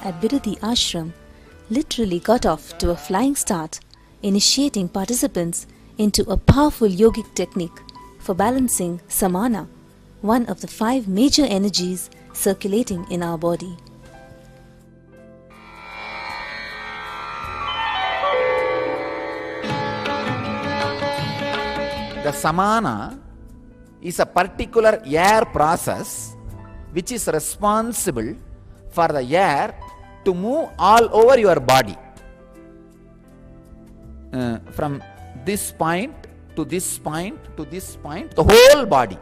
at Biruthi Ashram literally got off to a flying start, initiating participants into a powerful yogic technique for balancing samana, one of the 5 major energies circulating in our body. The samana is a particular air process which is responsible for the air to move all over your body. From this point to this point to this point, the whole body.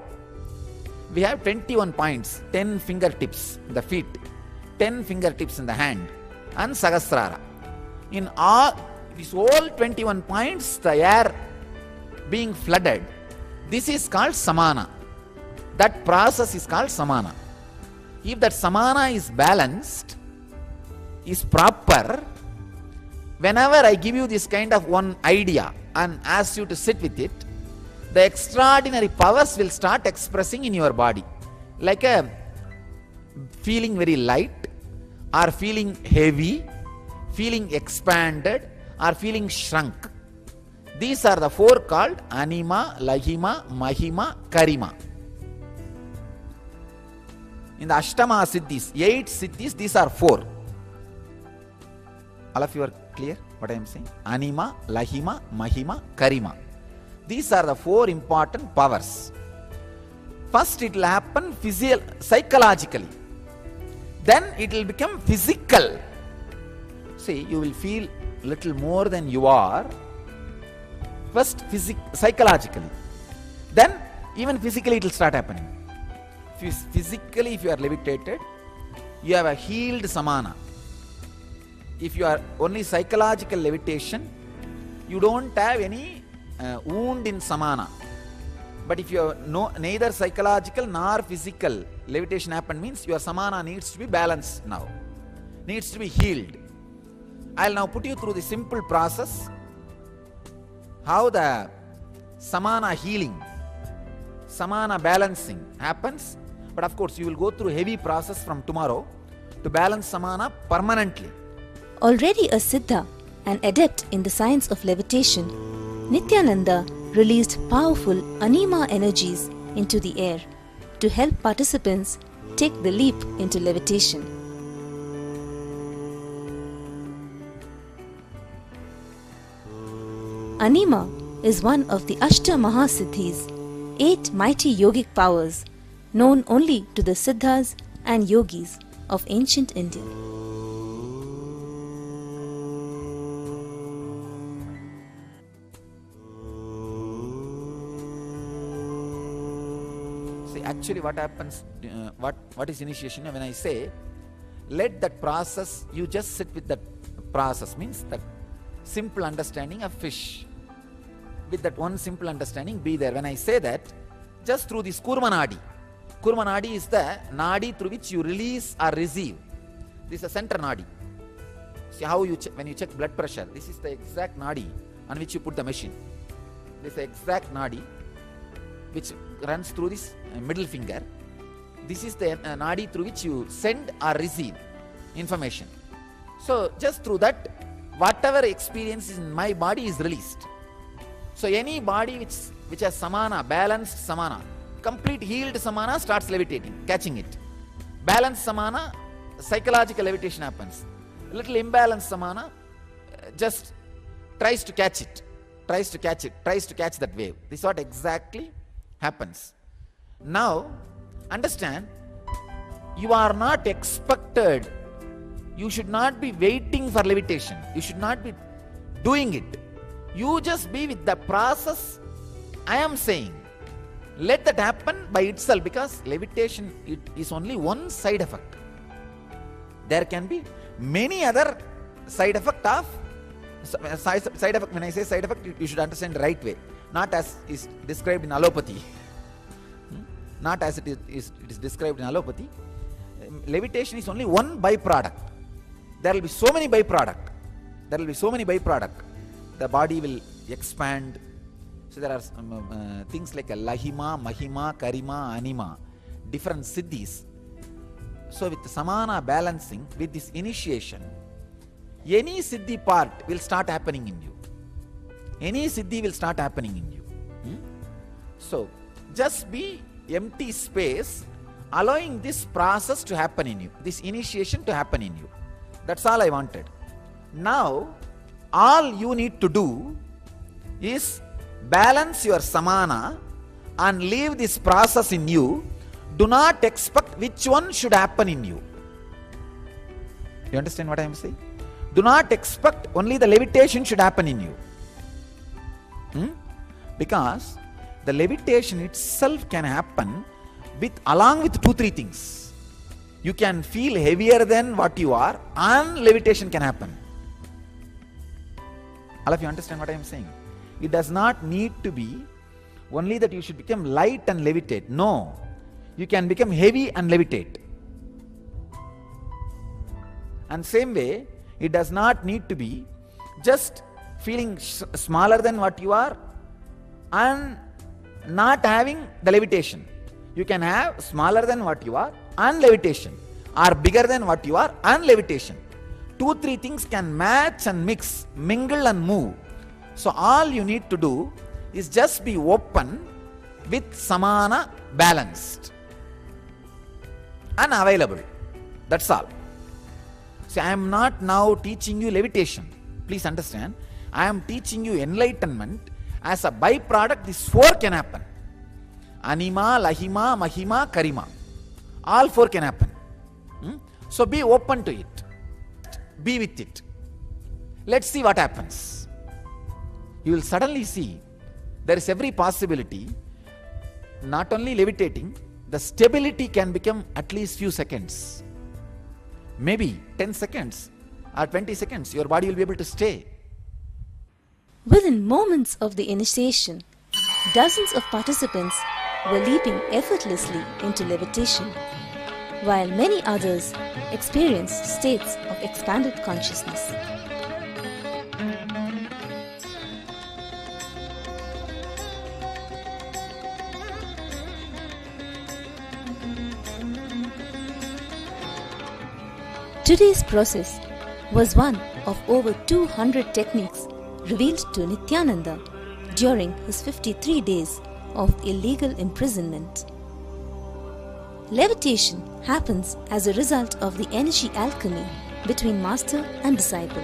We have 21 points, 10 fingertips in the feet, 10 fingertips in the hand, and Sahasrara. In all these whole 21 points, the air being flooded, this is called samana. That process is called samana. If that samana is balanced, is proper, whenever I give you this kind of one idea and ask you to sit with it, the extraordinary powers will start expressing in your body, like a feeling very light, or feeling heavy, feeling expanded, or feeling shrunk. These are the 4 called anima, lahima, mahima, karima. In the Ashtama Siddhis, 8 Siddhis, these are 4. All of you are clear what I am saying? Anima, lahima, mahima, karima. These are the 4 important powers. First it will happen psychologically. Then it will become physical. See, you will feel little more than you are. First psychologically. Then even physically it will start happening. Physically, if you are levitated, you have a healed samana. If you are only psychological levitation, you don't have any wound in samana. But if you have neither psychological nor physical levitation happen, means your samana needs to be balanced now, needs to be healed. I will now put you through the simple process how the samana healing, samana balancing happens. But of course you will go through a heavy process from tomorrow to balance samana permanently. Already a Siddha, an adept in the science of levitation, Nithyananda released powerful anima energies into the air to help participants take the leap into levitation. Anima is one of the Ashta Mahasiddhis, 8 mighty yogic powers known only to the Siddhas and Yogis of ancient India. See, actually what happens, what is initiation? When I say, let that process, you just sit with that process, means that simple understanding of fish. With that one simple understanding, be there. When I say that, just through this Kurma Nadi. Kurma Nadi is the Nadi through which you release or receive. This is the center Nadi. See how you when you check blood pressure, this is the exact Nadi on which you put the machine. This is the exact Nadi which runs through this middle finger. This is the Nadi through which you send or receive information. So just through that, whatever experience is in my body is released. So any body which has samana, balanced samana, complete healed samana starts levitating, catching it. Balanced samana, psychological levitation happens. A little imbalanced samana just tries to catch it, tries to catch that wave. This is what exactly happens. Now, understand, you are not expected, you should not be waiting for levitation, you should not be doing it. You just be with the process I am saying. Let that happen by itself, because levitation it is only one side effect. There can be many other side effect of side effect. When I say side effect, you should understand the right way, not as is described in allopathy. Not as it is described in allopathy. Levitation is only one byproduct. There will be so many byproduct. The body will expand. So there are things like a lahima, mahima, karima, anima, different siddhis. So with samana balancing, with this initiation, any siddhi part will start happening in you. Any siddhi will start happening in you. So just be empty space, allowing this process to happen in you, this initiation to happen in you. That's all I wanted. Now, all you need to do is balance your samana and leave this process in you. Do not expect which one should happen in you. You understand what I am saying? Do not expect only the levitation should happen in you. Because the levitation itself can happen along with 2-3 things. You can feel heavier than what you are, and levitation can happen. All of you understand what I am saying? It does not need to be only that you should become light and levitate. No. You can become heavy and levitate. And same way, it does not need to be just feeling smaller than what you are and not having the levitation. You can have smaller than what you are and levitation, or bigger than what you are and levitation. 2-3 things can match and mix, mingle and move. So all you need to do is just be open with samana balanced and available. That's all. See, I am not now teaching you levitation. Please understand. I am teaching you enlightenment. As a byproduct, these 4 can happen. Anima, Lahima, Mahima, Karima. All 4 can happen. So be open to it. Be with it. Let's see what happens. You will suddenly see there is every possibility, not only levitating, the stability can become at least few seconds. Maybe 10 seconds or 20 seconds, your body will be able to stay. Within moments of the initiation, dozens of participants were leaping effortlessly into levitation, while many others experienced states of expanded consciousness. Today's process was one of over 200 techniques revealed to Nithyananda during his 53 days of illegal imprisonment. Levitation happens as a result of the energy alchemy between master and disciple.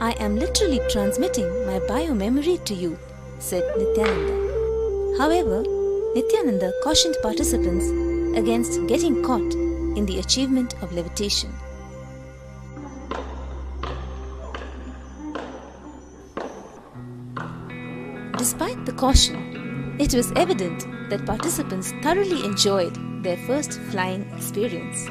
I am literally transmitting my bio-memory to you, said Nithyananda. However, Nithyananda cautioned participants against getting caught in the achievement of levitation. Despite the caution, it was evident that participants thoroughly enjoyed their first flying experience.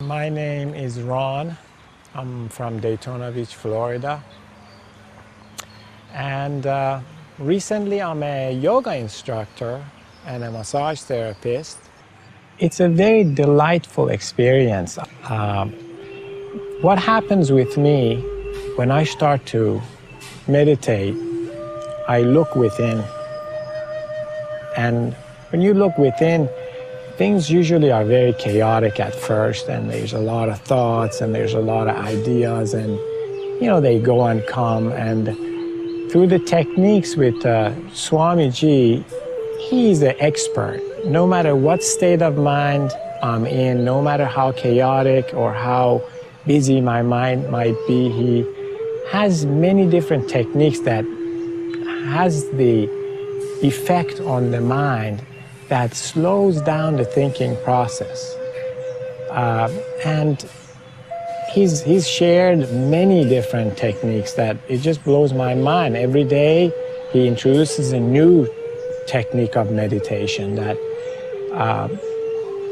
My name is Ron. I'm from Daytona Beach, Florida. And recently I'm a yoga instructor and a massage therapist. It's a very delightful experience. What happens with me when I start to meditate, I look within. And when you look within, things usually are very chaotic at first, and there's a lot of thoughts and there's a lot of ideas, and they go and come. And through the techniques with Swamiji, he's the expert. No matter what state of mind I'm in, no matter how chaotic or how busy my mind might be, he has many different techniques that has the effect on the mind that slows down the thinking process. And he's shared many different techniques that it just blows my mind. Every day he introduces a new technique of meditation that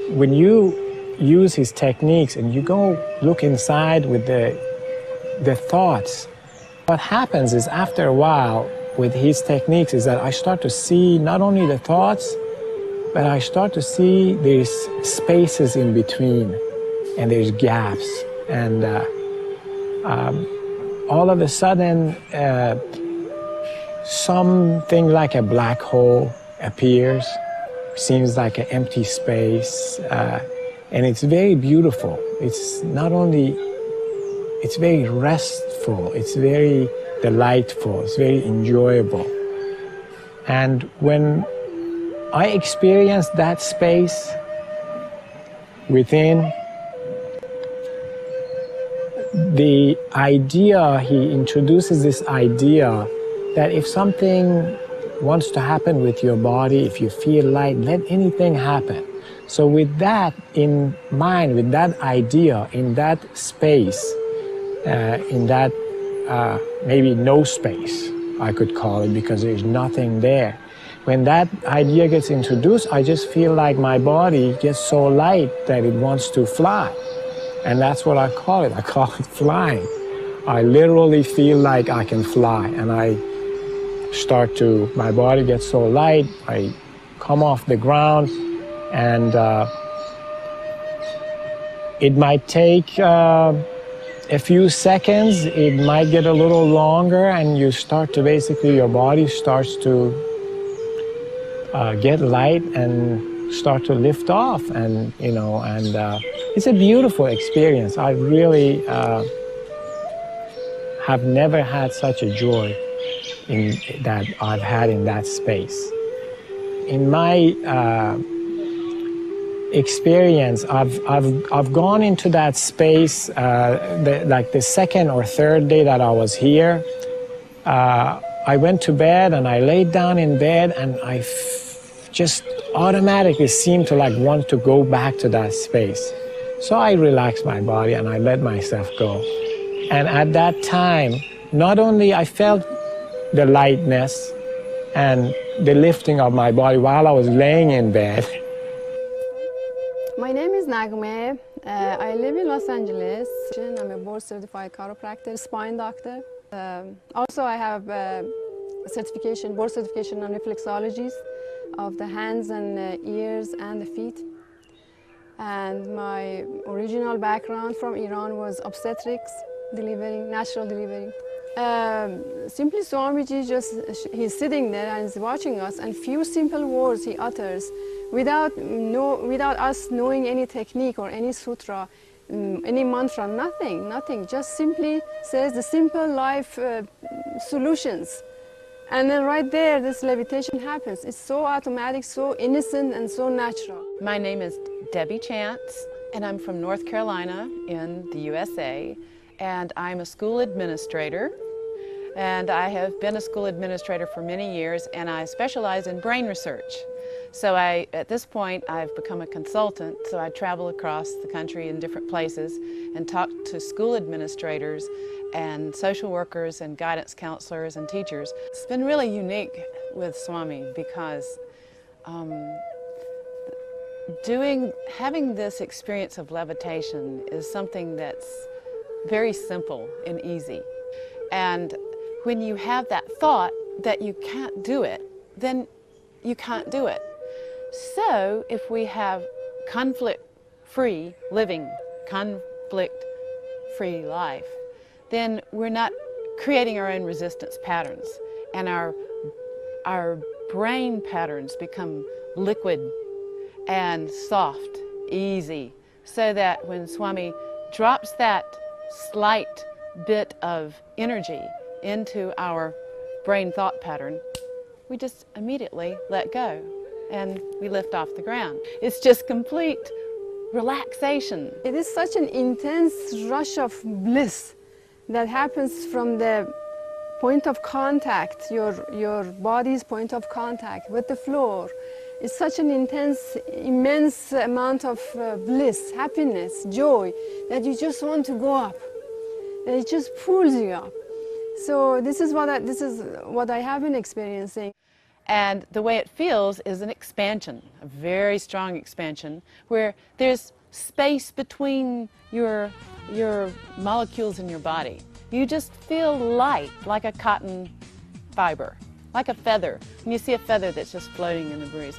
when you use his techniques and you go look inside with the thoughts, what happens is after a while with his techniques is that I start to see not only the thoughts, but I start to see there's spaces in between and there's gaps. And all of a sudden, something like a black hole appears, seems like an empty space, and it's very beautiful. It's not only, it's very restful, it's very delightful, it's very enjoyable. And when I experienced that space within, the idea, he introduces this idea that if something wants to happen with your body, if you feel light, let anything happen. So with that in mind, with that idea, in that space, in that maybe no space, I could call it, because there's nothing there. When that idea gets introduced, I just feel like my body gets so light that it wants to fly. And that's what I call it. I call it flying. I literally feel like I can fly, and I start to, my body gets so light, I come off the ground, and it might take a few seconds, it might get a little longer, and you start to basically, your body starts to get light and start to lift off, and it's a beautiful experience. I really have never had such a joy in that I've had in that space. In my experience, I've gone into that space like the second or third day that I was here. I went to bed and I laid down in bed, and I just automatically seemed to like want to go back to that space. So I relaxed my body and I let myself go. And at that time, not only I felt the lightness and the lifting of my body while I was laying in bed. My name is Nagme. I live in Los Angeles. I'm a board-certified chiropractor, spine doctor. Also, I have certification, board certification on reflexologies of the hands and ears and the feet. And my original background from Iran was obstetrics, delivering, natural delivering. Simply Swamiji, he's sitting there and is watching us, and few simple words he utters without us knowing any technique or any sutra, any mantra, nothing, just simply says the simple life solutions. And then right there, this levitation happens. It's so automatic, so innocent, and so natural. My name is Debbie Chance, and I'm from North Carolina in the USA, and I'm a school administrator. And I have been a school administrator for many years, and I specialize in brain research. So at this point, I've become a consultant, so I travel across the country in different places and talk to school administrators and social workers and guidance counselors and teachers. It's been really unique with Swami because having this experience of levitation is something that's very simple and easy. And when you have that thought that you can't do it, then you can't do it. So if we have conflict-free living, conflict-free life, then we're not creating our own resistance patterns, and our brain patterns become liquid and soft, easy, so that when Swami drops that slight bit of energy into our brain thought pattern, we just immediately let go and we lift off the ground. It's just complete relaxation. It is such an intense rush of bliss that happens from the point of contact, your body's point of contact with the floor. It's such an intense, immense amount of bliss, happiness, joy, that you just want to go up. And it just pulls you up. So this is what I have been experiencing. And the way it feels is an expansion, a very strong expansion, where there's space between your molecules in your body. You just feel light, like a cotton fiber, like a feather. When you see a feather that's just floating in the breeze.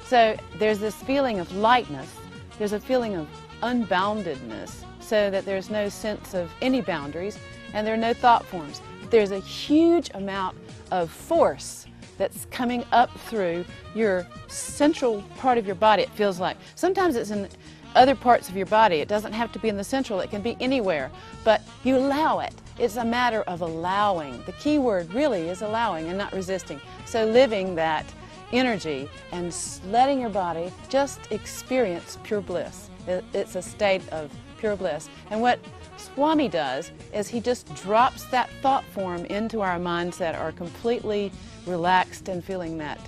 So there's this feeling of lightness, there's a feeling of unboundedness, so that there's no sense of any boundaries, and there are no thought forms. But there's a huge amount of force that's coming up through your central part of your body, it feels like. Sometimes it's in other parts of your body. It doesn't have to be in the central, it can be anywhere, but you allow it. It's a matter of allowing. The key word really is allowing and not resisting. So living that energy and letting your body just experience pure bliss. It's a state of pure bliss. And what Swami does is he just drops that thought form into our minds that are completely relaxed and feeling that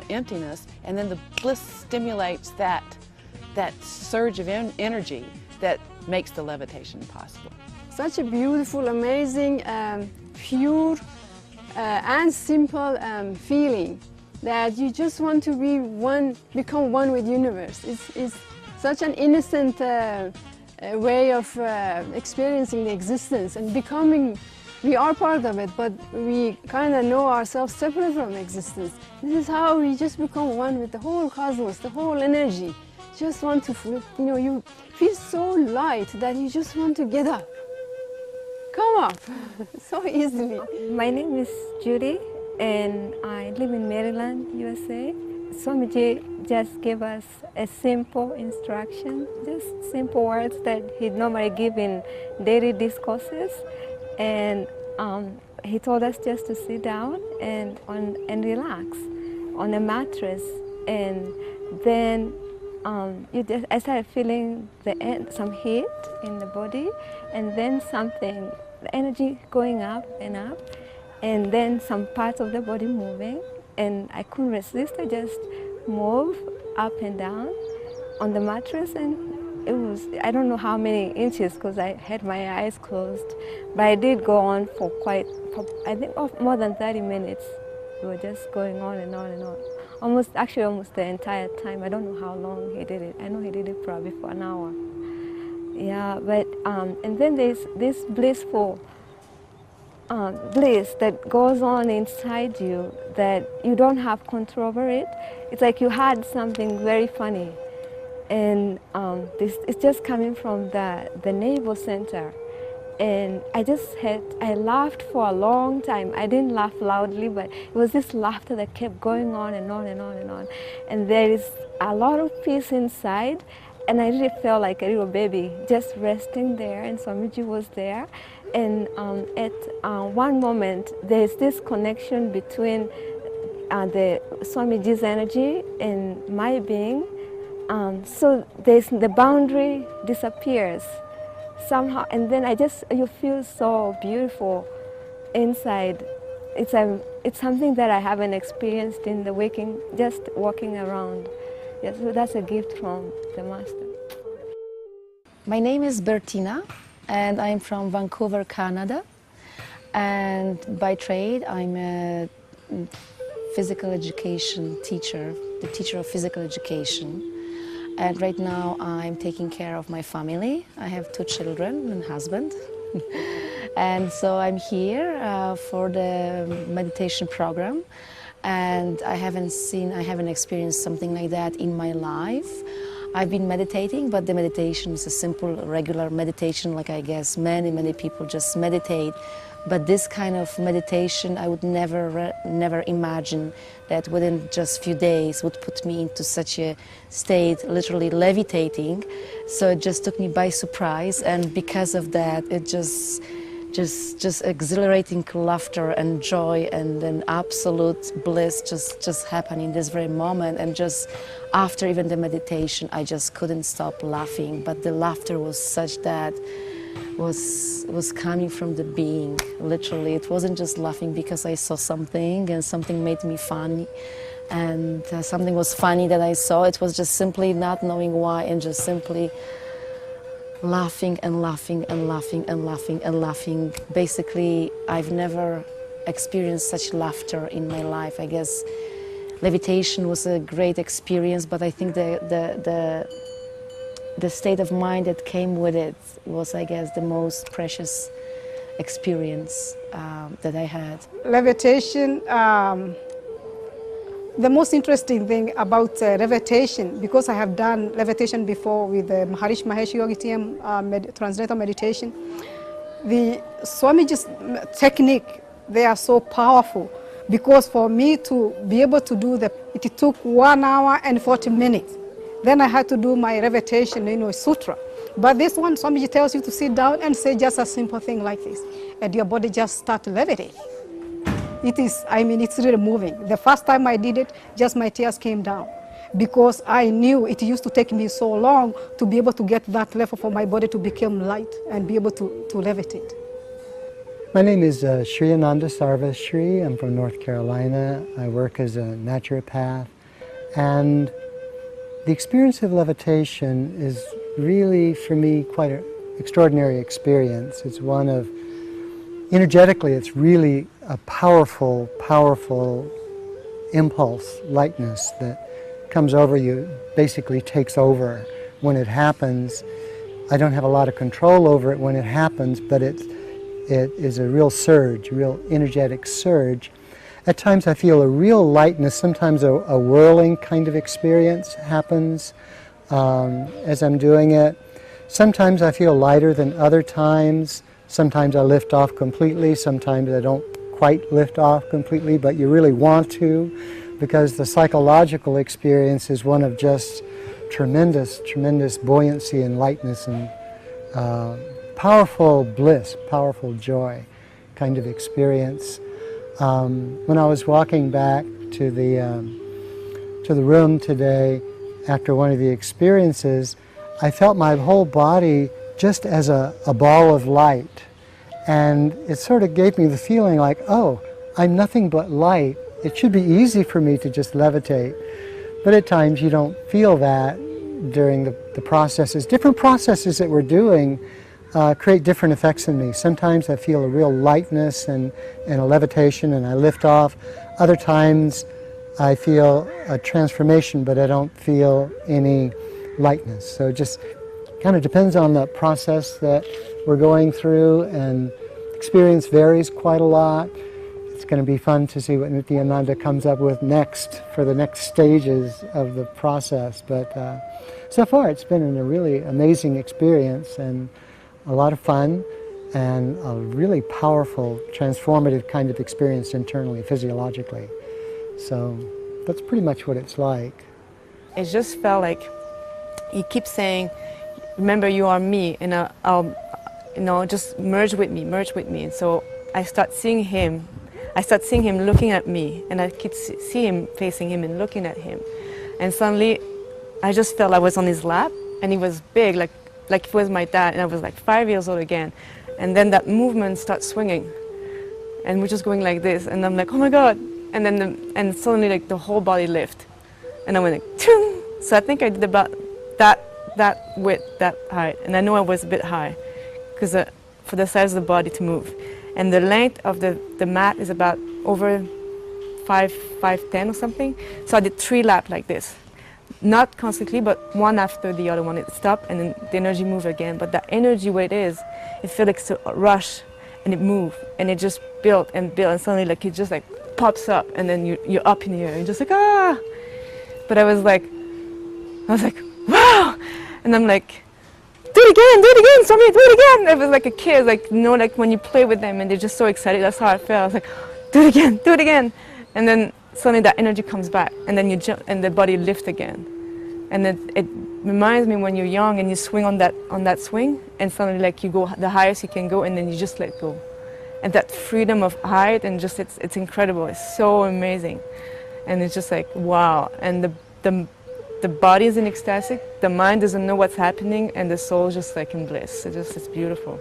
emptiness, and then the bliss stimulates that surge of energy that makes the levitation possible. Such a beautiful, amazing, pure and simple feeling that you just want to be one, become one with the universe. It's such an innocent way of experiencing the existence and becoming. We are part of it, but we kind of know ourselves separate from existence. This is how we just become one with the whole cosmos, the whole energy. Just want to, you feel so light that you just want to get up. Come up so easily. My name is Judy, and I live in Maryland, USA. Swamiji just gave us a simple instruction, just simple words that he normally give in daily discourses. And he told us just to sit down and relax on a mattress, and then I started feeling some heat in the body, and then the energy going up, and then some parts of the body moving, and I couldn't resist. I just moved up and down on the mattress, and it was, I don't know how many inches because I had my eyes closed, but I did go on for I think more than 30 minutes. We were just going on and on and on. Almost the entire time. I don't know how long he did it. I know he did it probably for an hour. Yeah, but, and then there's this blissful bliss that goes on inside you that you don't have control over it. It's like you had something very funny. And it's just coming from the navel center. And I laughed for a long time. I didn't laugh loudly, but it was this laughter that kept going on and on and on and on. And there is a lot of peace inside. And I really felt like a little baby just resting there, and Swamiji was there. And at one moment, there's this connection between the Swamiji's energy and my being. So the boundary disappears somehow, and then you feel so beautiful inside. It's something that I haven't experienced in just walking around. Yes, so that's a gift from the Master. My name is Bertina, and I'm from Vancouver, Canada. And by trade, I'm a physical education teacher, the teacher of physical education. And right now I'm taking care of my family. I have 2 children and husband. And so I'm here for the meditation program. And I haven't experienced something like that in my life. I've been meditating, but the meditation is a simple, regular meditation, like I guess many people just meditate. But this kind of meditation, I would never imagine that within just few days would put me into such a state, literally levitating. So it just took me by surprise, and because of that, it just exhilarating laughter and joy and an absolute bliss just happened in this very moment. And just after even the meditation, I just couldn't stop laughing. But the laughter was such that was coming from the being, literally. It wasn't just laughing because I saw something and something made me funny and something was funny that I saw. It was just simply not knowing why and just simply laughing and laughing and laughing and laughing and laughing. Basically, I've never experienced such laughter in my life. I guess levitation was a great experience, but I think the state of mind that came with it was, I guess, the most precious experience that I had. Levitation, the most interesting thing about levitation, because I have done levitation before with the Maharishi Mahesh Yogi TM transcendental meditation, the Swamiji's technique, they are so powerful, because for me to be able to do it took 1 hour and 40 minutes. Then I had to do my levitation, sutra. But this one, Swamiji tells you to sit down and say just a simple thing like this, and your body just starts to levitate. It's really moving. The first time I did it, just my tears came down, because I knew it used to take me so long to be able to get that level for my body to become light and be able to levitate. My name is Nithyananda Sarvashri. I'm from North Carolina. I work as a naturopath, and the experience of levitation is really, for me, quite an extraordinary experience. It's one of, energetically, it's really a powerful impulse, lightness that comes over you, basically takes over when it happens. I don't have a lot of control over it when it happens, but it is a real surge, real energetic surge. At times I feel a real lightness, sometimes a whirling kind of experience happens as I'm doing it. Sometimes I feel lighter than other times. Sometimes I lift off completely, sometimes I don't quite lift off completely, but you really want to, because the psychological experience is one of just tremendous buoyancy and lightness and powerful bliss, powerful joy kind of experience. When I was walking back to the room today after one of the experiences, I felt my whole body just as a ball of light. And it sort of gave me the feeling like, oh, I'm nothing but light. It should be easy for me to just levitate. But at times you don't feel that during the processes. Different processes that we're doing create different effects in me. Sometimes I feel a real lightness and a levitation and I lift off. Other times I feel a transformation, but I don't feel any lightness. So it just kind of depends on the process that we're going through, and experience varies quite a lot. It's going to be fun to see what Nithyananda comes up with next for the next stages of the process. But so far it's been a really amazing experience and a lot of fun and a really powerful, transformative kind of experience internally, physiologically. So that's pretty much what it's like. It just felt like he keeps saying, remember you are me, and you know, just merge with me. And so I start seeing him looking at me, and I could see him facing him and looking at him. And suddenly, I just felt I was on his lap, and he was big, like he was my dad, and I was like 5 years old again. And then that movement starts swinging, and we're just going like this, and I'm like, oh my God. And then and suddenly like the whole body lift, and I went like, Chung! So I think I did about that width, that height, and I know I was a bit high, because for the size of the body to move. And the length of the mat is about over 5'10" or something. So I did 3 laps like this. Not constantly, but one after the other one. It stopped and then the energy moved again. But that energy, where it is, it felt like a rush, and it moved, and it just built and built, and suddenly like it just like pops up, and then you're up in the air. You're just like, ah! But I was like, wow! And I'm like, do it again, Swami, do it again! I was like a kid, like, you know, like when you play with them and they're just so excited, that's how I felt. I was like, do it again! And then suddenly that energy comes back, and then you jump, and the body lifts again. And then it reminds me when you're young and you swing on that swing, and suddenly like you go the highest you can go, and then you just let go. And that freedom of height, and just it's incredible, it's so amazing. And it's just like, wow. And the body is in ecstatic, the mind doesn't know what's happening, and the soul is just like in bliss. It's beautiful.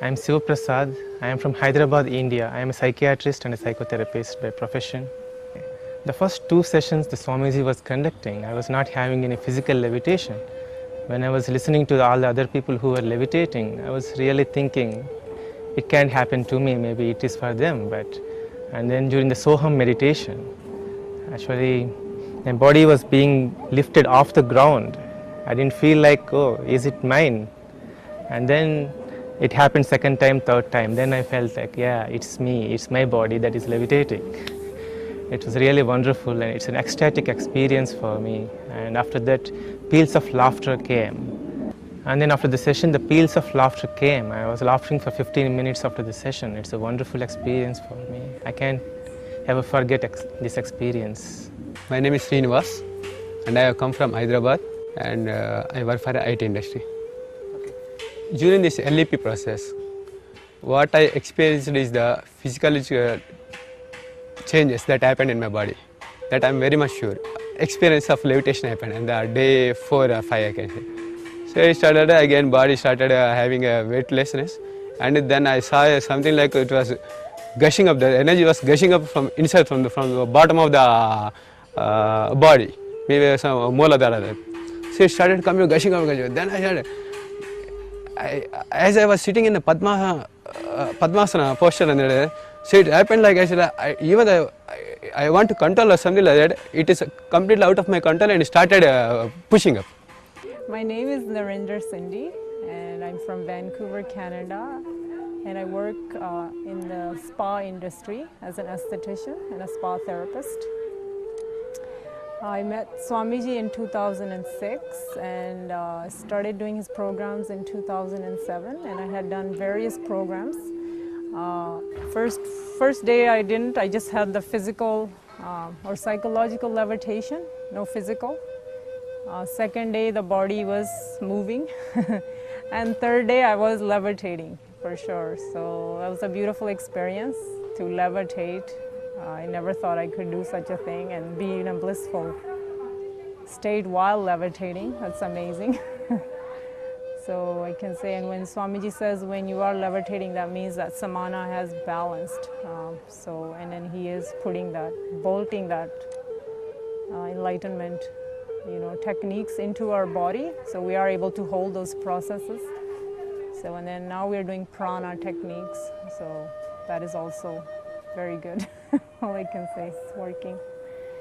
I am Siva Prasad. I am from Hyderabad, India. I am a psychiatrist and a psychotherapist by profession. The first 2 sessions the Swamiji was conducting, I was not having any physical levitation. When I was listening to all the other people who were levitating, I was really thinking, it can't happen to me, maybe it is for them. And then during the Soham meditation, actually, my body was being lifted off the ground. I didn't feel like, oh, is it mine? And then it happened second time, third time. Then I felt like, yeah, it's me, it's my body that is levitating. It was really wonderful, and it's an ecstatic experience for me. And after that, peals of laughter came. And then after the session, the peals of laughter came. I was laughing for 15 minutes after the session. It's a wonderful experience for me. I can't ever forget this experience. My name is Srinivas, and I have come from Hyderabad, and I work for the IT industry. During this LEP process, what I experienced is the physiological changes that happened in my body, that I'm very much sure. Experience of levitation happened on the day 4 or 5, I can say. So it started again, body started having a weightlessness, and then I saw something like it was gushing up, the energy was gushing up from inside, from the bottom of the body, maybe some Mooladhara. So it started coming, gushing up. Then I started, as I was sitting in the Padmasana posture, and so it happened like I said, I want to control or something like that. It is completely out of my control, and it started pushing up. My name is Narendra Sindhi, and I'm from Vancouver, Canada, and I work in the spa industry as an esthetician and a spa therapist. I met Swamiji in 2006 and started doing his programs in 2007, and I had done various programs. First day I just had the physical or psychological levitation, no physical. Second day the body was moving and third day I was levitating for sure. So that was a beautiful experience to levitate. I never thought I could do such a thing and be in a blissful state while levitating. That's amazing. So I can say, and when Swamiji says when you are levitating, that means that samana has balanced. And then he is putting that, bolting that enlightenment, techniques into our body, so we are able to hold those processes. So, and then now we are doing prana techniques, so that is also very good. All I can say, it's working.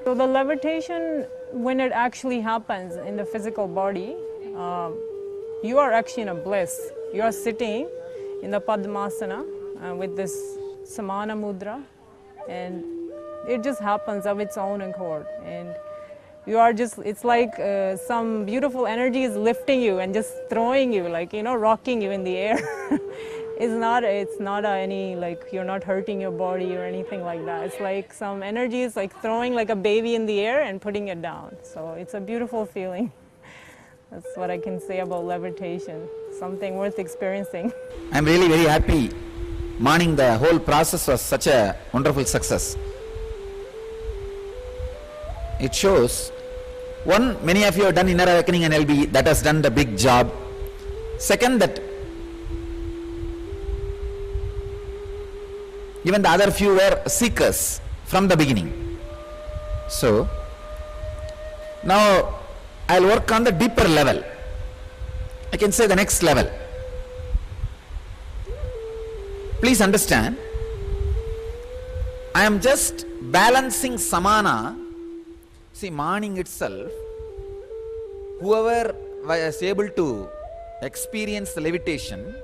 So the levitation, when it actually happens in the physical body, you are actually in a bliss. You are sitting in the Padmasana with this Samana Mudra, and it just happens of its own accord. And you are just, it's like some beautiful energy is lifting you and just throwing you, like, rocking you in the air. It's not any, like, you're not hurting your body or anything like that. It's like some energy is like throwing like a baby in the air and putting it down. So it's a beautiful feeling. That's what I can say about levitation. Something worth experiencing. I'm really very happy. Morning, the whole process was such a wonderful success. It shows, one, many of you have done inner awakening and LB, that has done the big job. Second, that even the other few were seekers from the beginning. So, now I'll work on the deeper level. I can say the next level. Please understand, I am just balancing samana. See, morning itself, whoever was able to experience the levitation,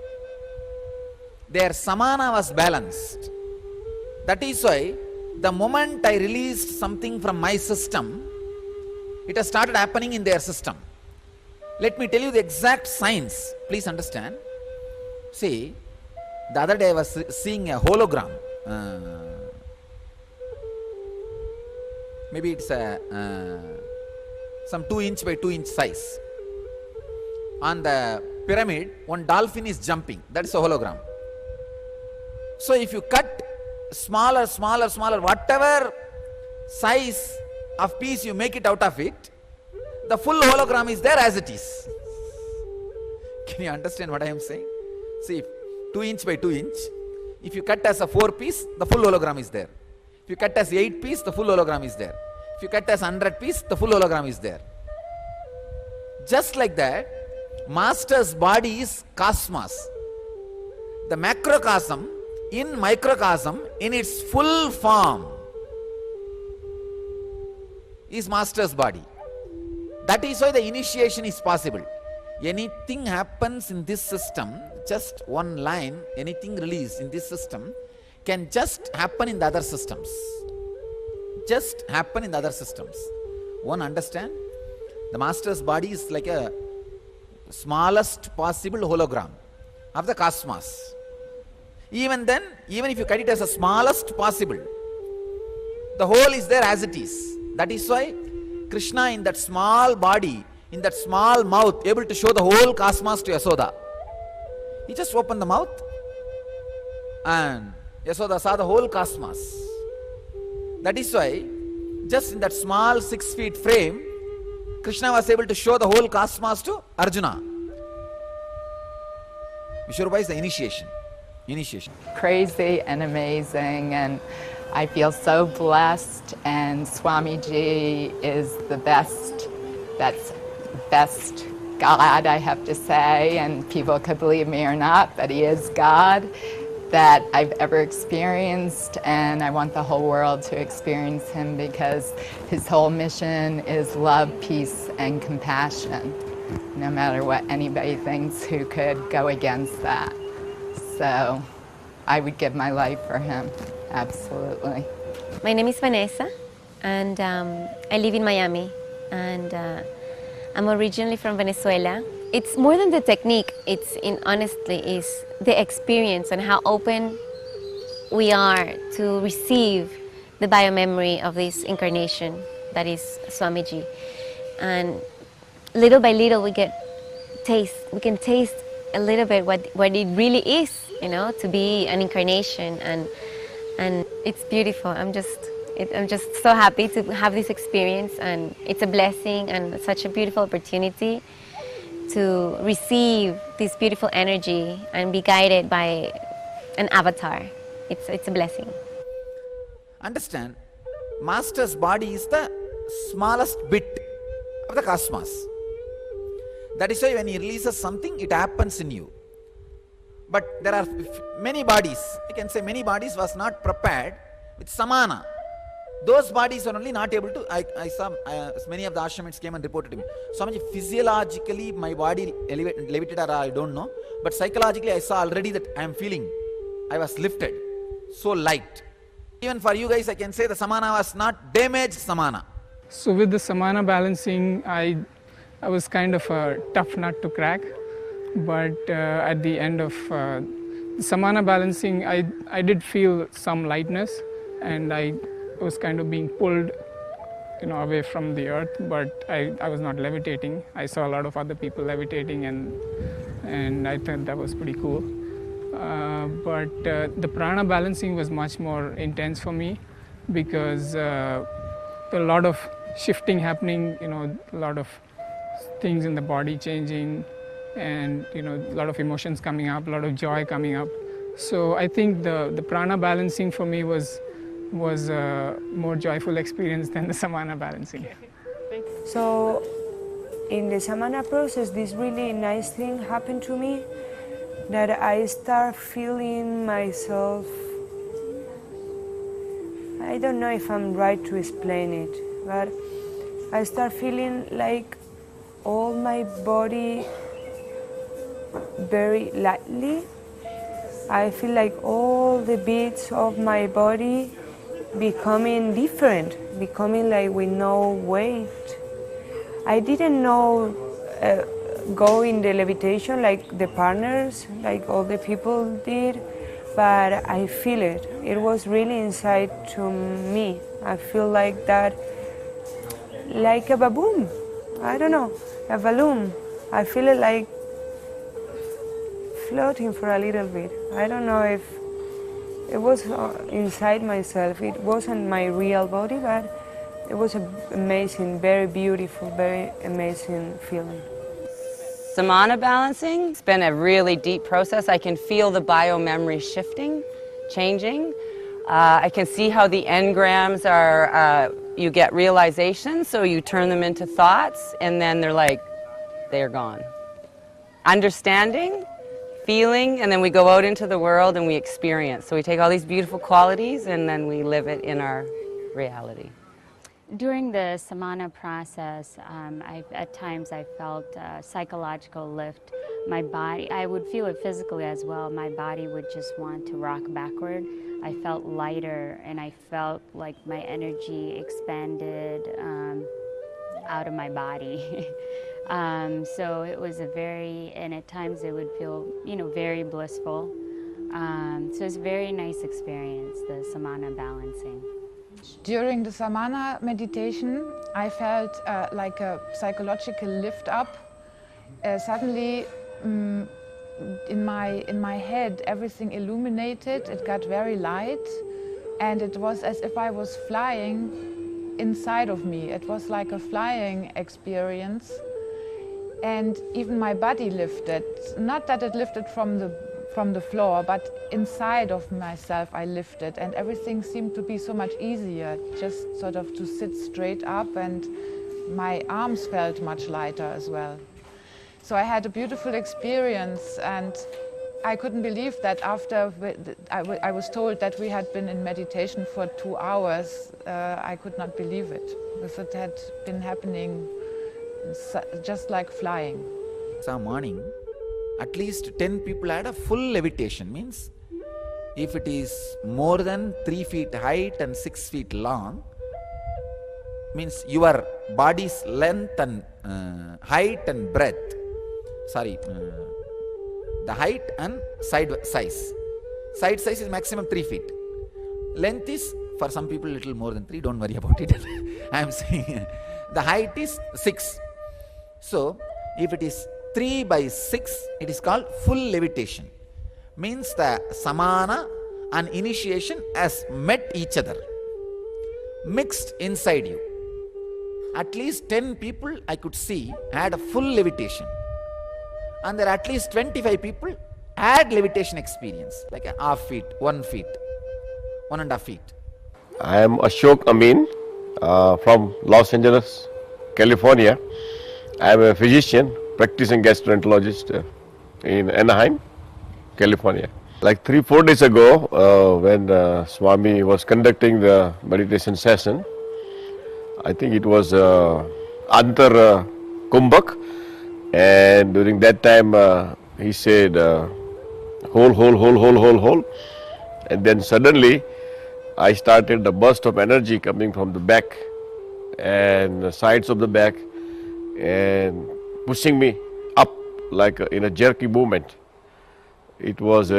their samana was balanced. That is why the moment I released something from my system, it has started happening in their system. Let me tell you the exact science. Please understand. See, the other day I was seeing a hologram. Maybe it's a some 2 inch by 2 inch size. On the pyramid, one dolphin is jumping. That is a hologram. So if you cut smaller, whatever size of piece you make it out of it, the full hologram is there as it is. Can you understand what I am saying? See, 2 inch by 2 inch, if you cut as a 4 piece, the full hologram is there. If you cut as 8 piece, the full hologram is there. If you cut as 100 piece, the full hologram is there. Just like that, Master's body is cosmos. The macrocosm in microcosm in its full form is Master's body. That is why the initiation is possible. Anything happens in this system, just one line, anything released in this system can just happen in the other systems. Just happen in the other systems. One understand? The Master's body is like a smallest possible hologram of the cosmos. Even then, even if you cut it as the smallest possible, the whole is there as it is. That is why Krishna in that small body, in that small mouth, able to show the whole cosmos to Yasoda. He just opened the mouth and Yasoda saw the whole cosmos. That is why, just in that small 6 feet frame, Krishna was able to show the whole cosmos to Arjuna. Vishwarupa is the initiation. Crazy and amazing, and I feel so blessed, and Swamiji is the best. That's best God, I have to say, and people could believe me or not, but he is God that I've ever experienced, and I want the whole world to experience him because his whole mission is love, peace, and compassion, no matter what anybody thinks who could go against that. So I would give my life for him, absolutely. My name is Vanessa, and I live in Miami, and I'm originally from Venezuela. It's more than the technique, honestly, is the experience and how open we are to receive the biomemory of this incarnation that is Swamiji. And little by little we can taste a little bit what it really is, to be an incarnation, and it's beautiful. I'm just so happy to have this experience, and it's a blessing and such a beautiful opportunity to receive this beautiful energy and be guided by an avatar. It's a blessing. Understand, Master's body is the smallest bit of the cosmos. That is why when he releases something, it happens in you. But there are many bodies, I can say many bodies was not prepared with samana. Those bodies are only not able to, I saw many of the ashramites came and reported to me. Swamiji, physiologically my body levitated or I don't know, but psychologically I saw already that I am feeling, I was lifted, so light. Even for you guys I can say the samana was not damaged samana. So with the samana balancing, I was kind of a tough nut to crack, but at the end of samana balancing, I did feel some lightness, and I was kind of being pulled away from the earth, but I was not levitating. I saw a lot of other people levitating, and I thought that was pretty cool. But the prana balancing was much more intense for me, because a lot of shifting happening, a lot of things in the body changing, and a lot of emotions coming up, a lot of joy coming up. So I think the prana balancing for me was a more joyful experience than the samana balancing. So in the samana process, this really nice thing happened to me, that I start feeling myself, I don't know if I'm right to explain it, but I start feeling like all my body very lightly. I feel like all the bits of my body becoming different, becoming like with no weight. I didn't know go in the levitation like the partners, like all the people did, but I feel it. It was really inside to me. I feel like that, like a baboon. I don't know, a balloon. I feel it like floating for a little bit. I don't know if it was inside myself. It wasn't my real body, but it was an amazing, very beautiful, very amazing feeling. Samana balancing, it's been a really deep process. I can feel the biomemory shifting, changing. I can see how the engrams are, you get realizations, so you turn them into thoughts, and then they're gone. Understanding, feeling, and then we go out into the world and we experience. So we take all these beautiful qualities and then we live it in our reality. During the samana process, at times I felt a psychological lift. My body, I would feel it physically as well. My body would just want to rock backward. I felt lighter, and I felt like my energy expanded out of my body. So it was and at times it would feel, very blissful. So it's a very nice experience, the samana balancing. During the samana meditation, I felt like a psychological lift up. Suddenly, in my head, everything illuminated. It got very light, and it was as if I was flying inside of me. It was like a flying experience. And even my body lifted. Not that it lifted from the floor, but inside of myself I lifted, and everything seemed to be so much easier, just sort of to sit straight up, and my arms felt much lighter as well. So I had a beautiful experience, and I couldn't believe that after I was told that we had been in meditation for 2 hours. I could not believe it, because it had been happening just like flying. Some morning, at least 10 people had a full levitation. Means if it is more than 3 feet height and 6 feet long, means your body's length and height and breadth, the height and side size. Side size is maximum 3 feet. Length is for some people little more than 3, don't worry about it. I am saying the height is 6. So if it is 3 by 6, it is called full levitation. Means the samana and initiation has met each other, mixed inside you. At least 10 people I could see had a full levitation, and there are at least 25 people had levitation experience, like a half feet, 1 feet, 1.5 feet. I am Ashok Amin from Los Angeles, California. I am a physician, practicing gastroenterologist in Anaheim, California. Like 3-4 days ago, when Swami was conducting the meditation session, I think it was Antar Kumbhak, and during that time he said, hold, and then suddenly I started a burst of energy coming from the back and the sides of the back, and pushing me up like in a jerky movement. It was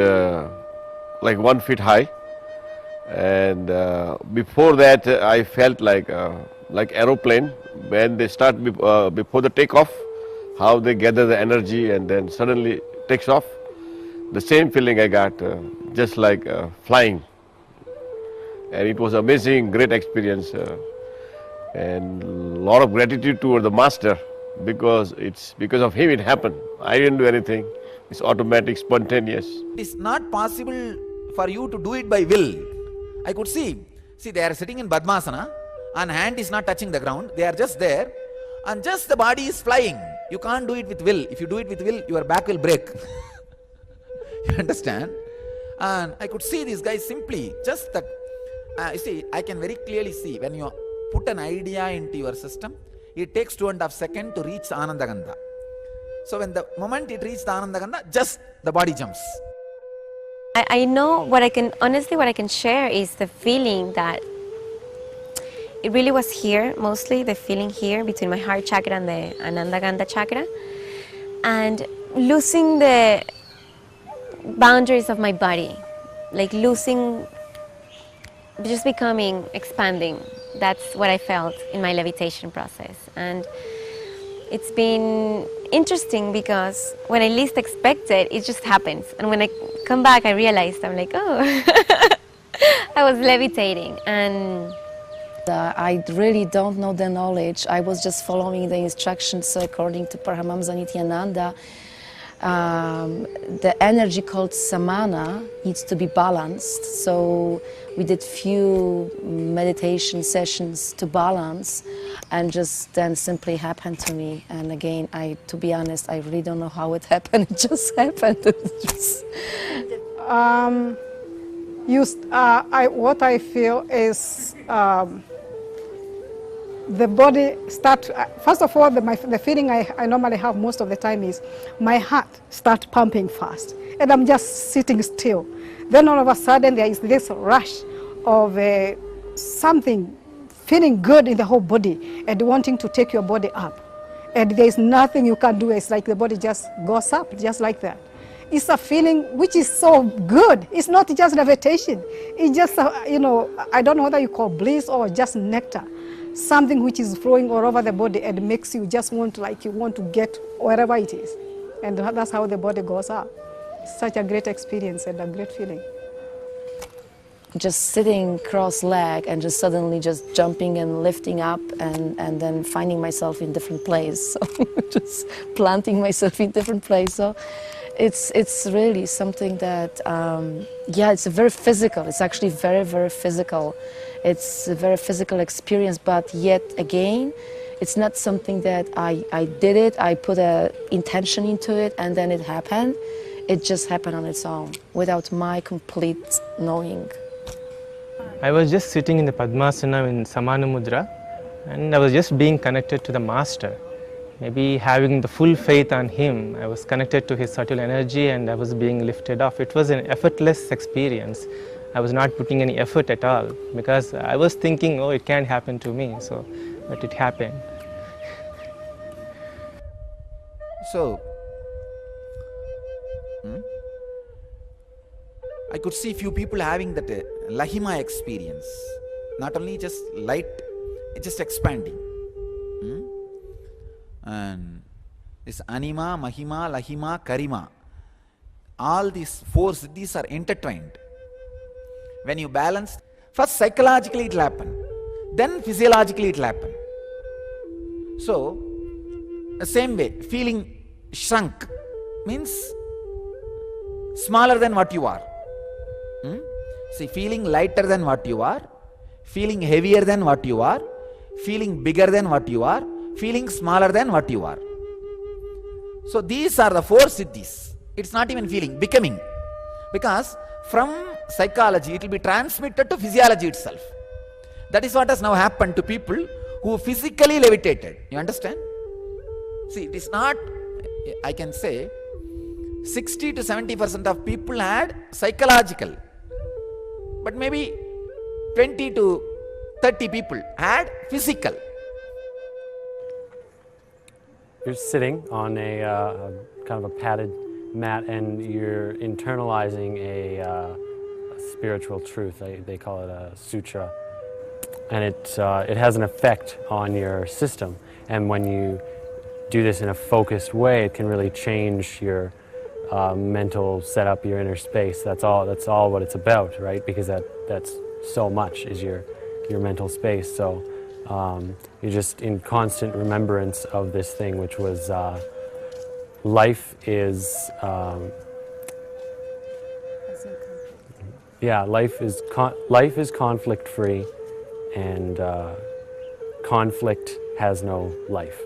like 1 feet high, and before that I felt like like aeroplane, when they start before the takeoff, how they gather the energy and then suddenly takes off. The same feeling I got, just like flying. And it was amazing, great experience, and a lot of gratitude toward the master, because it's because of him it happened. I didn't do anything. It's automatic, spontaneous. It is not possible for you to do it by will. I could see they are sitting in Padmasana and hand is not touching the ground. They are just there and just the body is flying. You can't do it with will. If you do it with will, your back will break. You understand? And I could see these guys simply, just that, you see, I can very clearly see when you put an idea into your system, it takes 2.5 seconds to reach Anandagandha. So when the moment it reaches the Anandagandha, just the body jumps. I know what I can share is the feeling that it really was here, mostly the feeling here between my heart chakra and the Anandagandha chakra, and losing the boundaries of my body, like losing, just becoming, expanding. That's what I felt in my levitation process. And it's been interesting because when I least expect it, it just happens. And when I come back, I realized, I'm like, oh, I was levitating. And I really don't know the knowledge. I was just following the instructions according to Paramahamsa Nithyananda. The energy called samana needs to be balanced. So we did few meditation sessions to balance, and just then simply happened to me. And again, to be honest, I really don't know how it happened. It just happened. What I feel is the body start, first of all, the feeling I normally have most of the time is my heart start pumping fast, and I'm just sitting still. Then all of a sudden there is this rush of something feeling good in the whole body and wanting to take your body up. And there's nothing you can do. It's like the body just goes up, just like that. It's a feeling which is so good. It's not just levitation. It's just, I don't know whether you call bliss or just nectar. Something which is flowing all over the body and makes you just want to, you want to get wherever it is. And that's how the body goes up. It's such a great experience and a great feeling. Just sitting cross-legged and just suddenly just jumping and lifting up and then finding myself in different place. So just planting myself in different place. So it's really something that, it's very physical. It's actually very, very physical. It's a very physical experience, but yet again, it's not something that I did it, I put an intention into it, and then it happened. It just happened on its own, without my complete knowing. I was just sitting in the Padmasana in Samana Mudra, and I was just being connected to the Master. Maybe having the full faith on him, I was connected to his subtle energy and I was being lifted off. It was an effortless experience. I was not putting any effort at all because I was thinking, oh, it can't happen to me, but it happened. So, I could see few people having that Lahima experience. Not only just light, it's just expanding. And this Anima, Mahima, Lahima, Karima, all these four siddhis are intertwined. When you balance, first psychologically it will happen, then physiologically it will happen. So, the same way, feeling shrunk means smaller than what you are. See, feeling lighter than what you are, feeling heavier than what you are, feeling bigger than what you are, feeling smaller than what you are. So these are the four siddhis. It's not even feeling, becoming. Because from psychology, it will be transmitted to physiology itself. That is what has now happened to people who physically levitated. You understand? See, it is not, I can say, 60 to 70% of people had psychological. But maybe 20 to 30 people had physical. You're sitting on a kind of a padded mat and you're internalizing a spiritual truth. They call it a sutra. and it has an effect on your system. And when you do this in a focused way, it can really change your mental setup, your inner space. That's all what it's about, right? Because that's so much is your mental space. So you're just in constant remembrance of this thing, which was life is life is conflict free, and conflict has no life.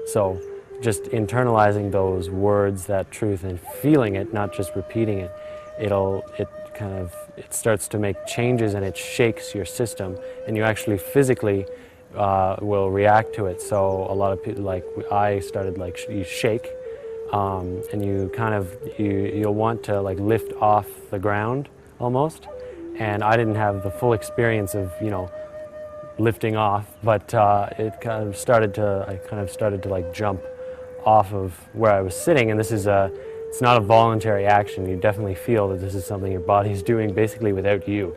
So just internalizing those words, that truth, and feeling it, not just repeating it, it starts to make changes, and it shakes your system, and you actually physically will react to it. So a lot of people, like I started, like you shake, and you'll want to like lift off the ground almost. And I didn't have the full experience of lifting off, but I kind of started to like jump off of where I was sitting. And this is it's not a voluntary action. You definitely feel that this is something your body's doing basically without you.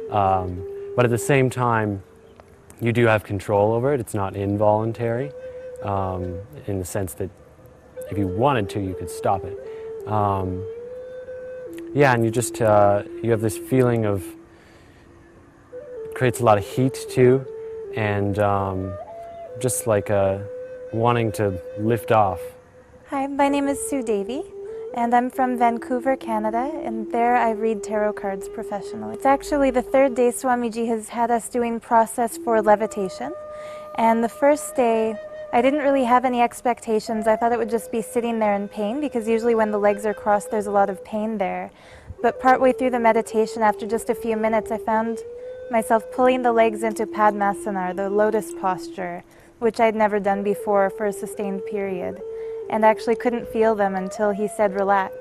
But at the same time, you do have control over it. It's not involuntary, in the sense that if you wanted to, you could stop it. Yeah, and you just you have this feeling of, it creates a lot of heat too, and just like wanting to lift off. Hi, my name is Sue Davey, and I'm from Vancouver, Canada, and there I read tarot cards professionally. It's actually the third day Swamiji has had us doing process for levitation, and the first day I didn't really have any expectations. I thought it would just be sitting there in pain, because usually when the legs are crossed there's a lot of pain there. But partway through the meditation, after just a few minutes, I found myself pulling the legs into Padmasana, the lotus posture, which I'd never done before for a sustained period, and actually couldn't feel them until he said relax.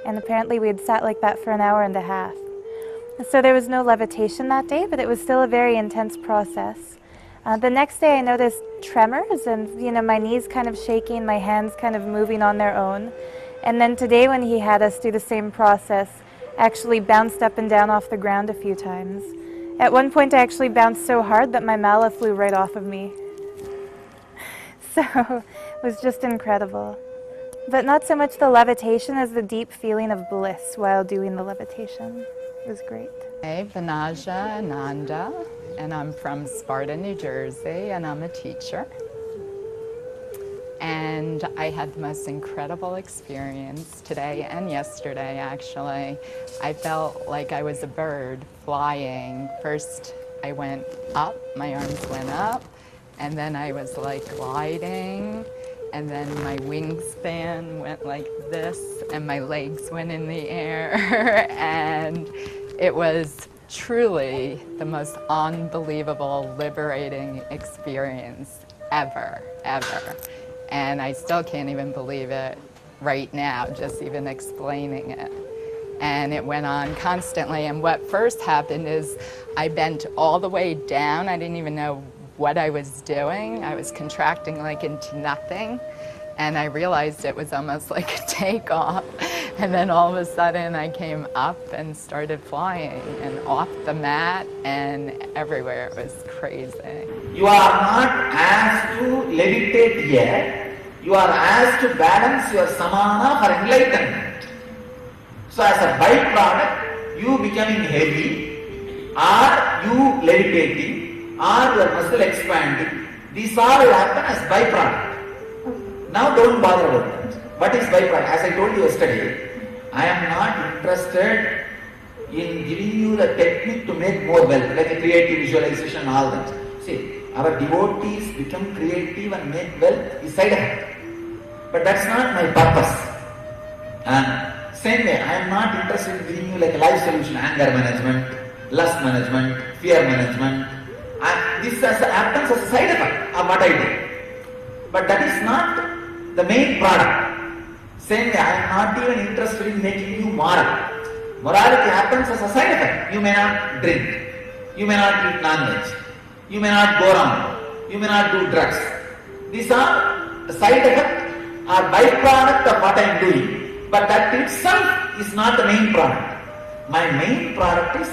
And apparently we had sat like that for an hour and a half. So there was no levitation that day, but it was still a very intense process. The next day I noticed tremors and my knees kind of shaking, my hands kind of moving on their own. And then today when he had us do the same process, I actually bounced up and down off the ground a few times. At one point I actually bounced so hard that my mala flew right off of me. So it was just incredible. But not so much the levitation as the deep feeling of bliss while doing the levitation. It was great. Hey, Vanaja Nanda, and I'm from Sparta, New Jersey, and I'm a teacher. And I had the most incredible experience today and yesterday, actually. I felt like I was a bird flying. First, I went up, my arms went up, and then I was like gliding, and then my wingspan went like this, and my legs went in the air, and it was truly the most unbelievable, liberating experience ever. And I still can't even believe it right now, just even explaining it. And it went on constantly. And what first happened is I bent all the way down. I didn't even know what I was doing. I was contracting like into nothing. And I realized it was almost like a takeoff. And then all of a sudden I came up and started flying and off the mat and everywhere. It was crazy. You are not asked to levitate yet. You are asked to balance your samana for enlightenment. So as a byproduct, you becoming heavy, or you levitating, or your muscle expanding, these all will happen as byproduct. Now don't bother about that. What is byproduct? As I told you yesterday, I am not interested in giving you the technique to make more wealth, like a creative visualization and all that. See, our devotees become creative and make wealth is side effect. But that's not my purpose. And same way, I am not interested in giving you like a life solution, anger management, lust management, fear management. This happens as a side effect of what I do. But that is not the main product. Same way, I am not even interested in making you moral. Morality happens as a side effect. You may not drink. You may not eat non-veg. You may not go around. You may not do drugs. These are the side effect or byproduct of what I am doing. But that itself is not the main product. My main product is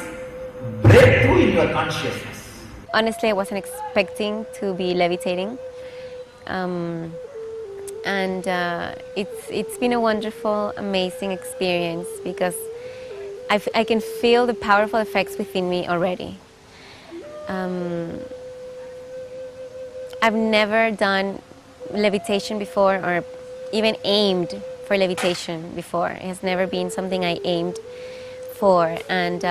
breakthrough in your consciousness. honestly, I wasn't expecting to be levitating. It's been a wonderful, amazing experience because I can feel the powerful effects within me already. I've never done levitation before or even aimed for levitation before. It has never been something I aimed for, and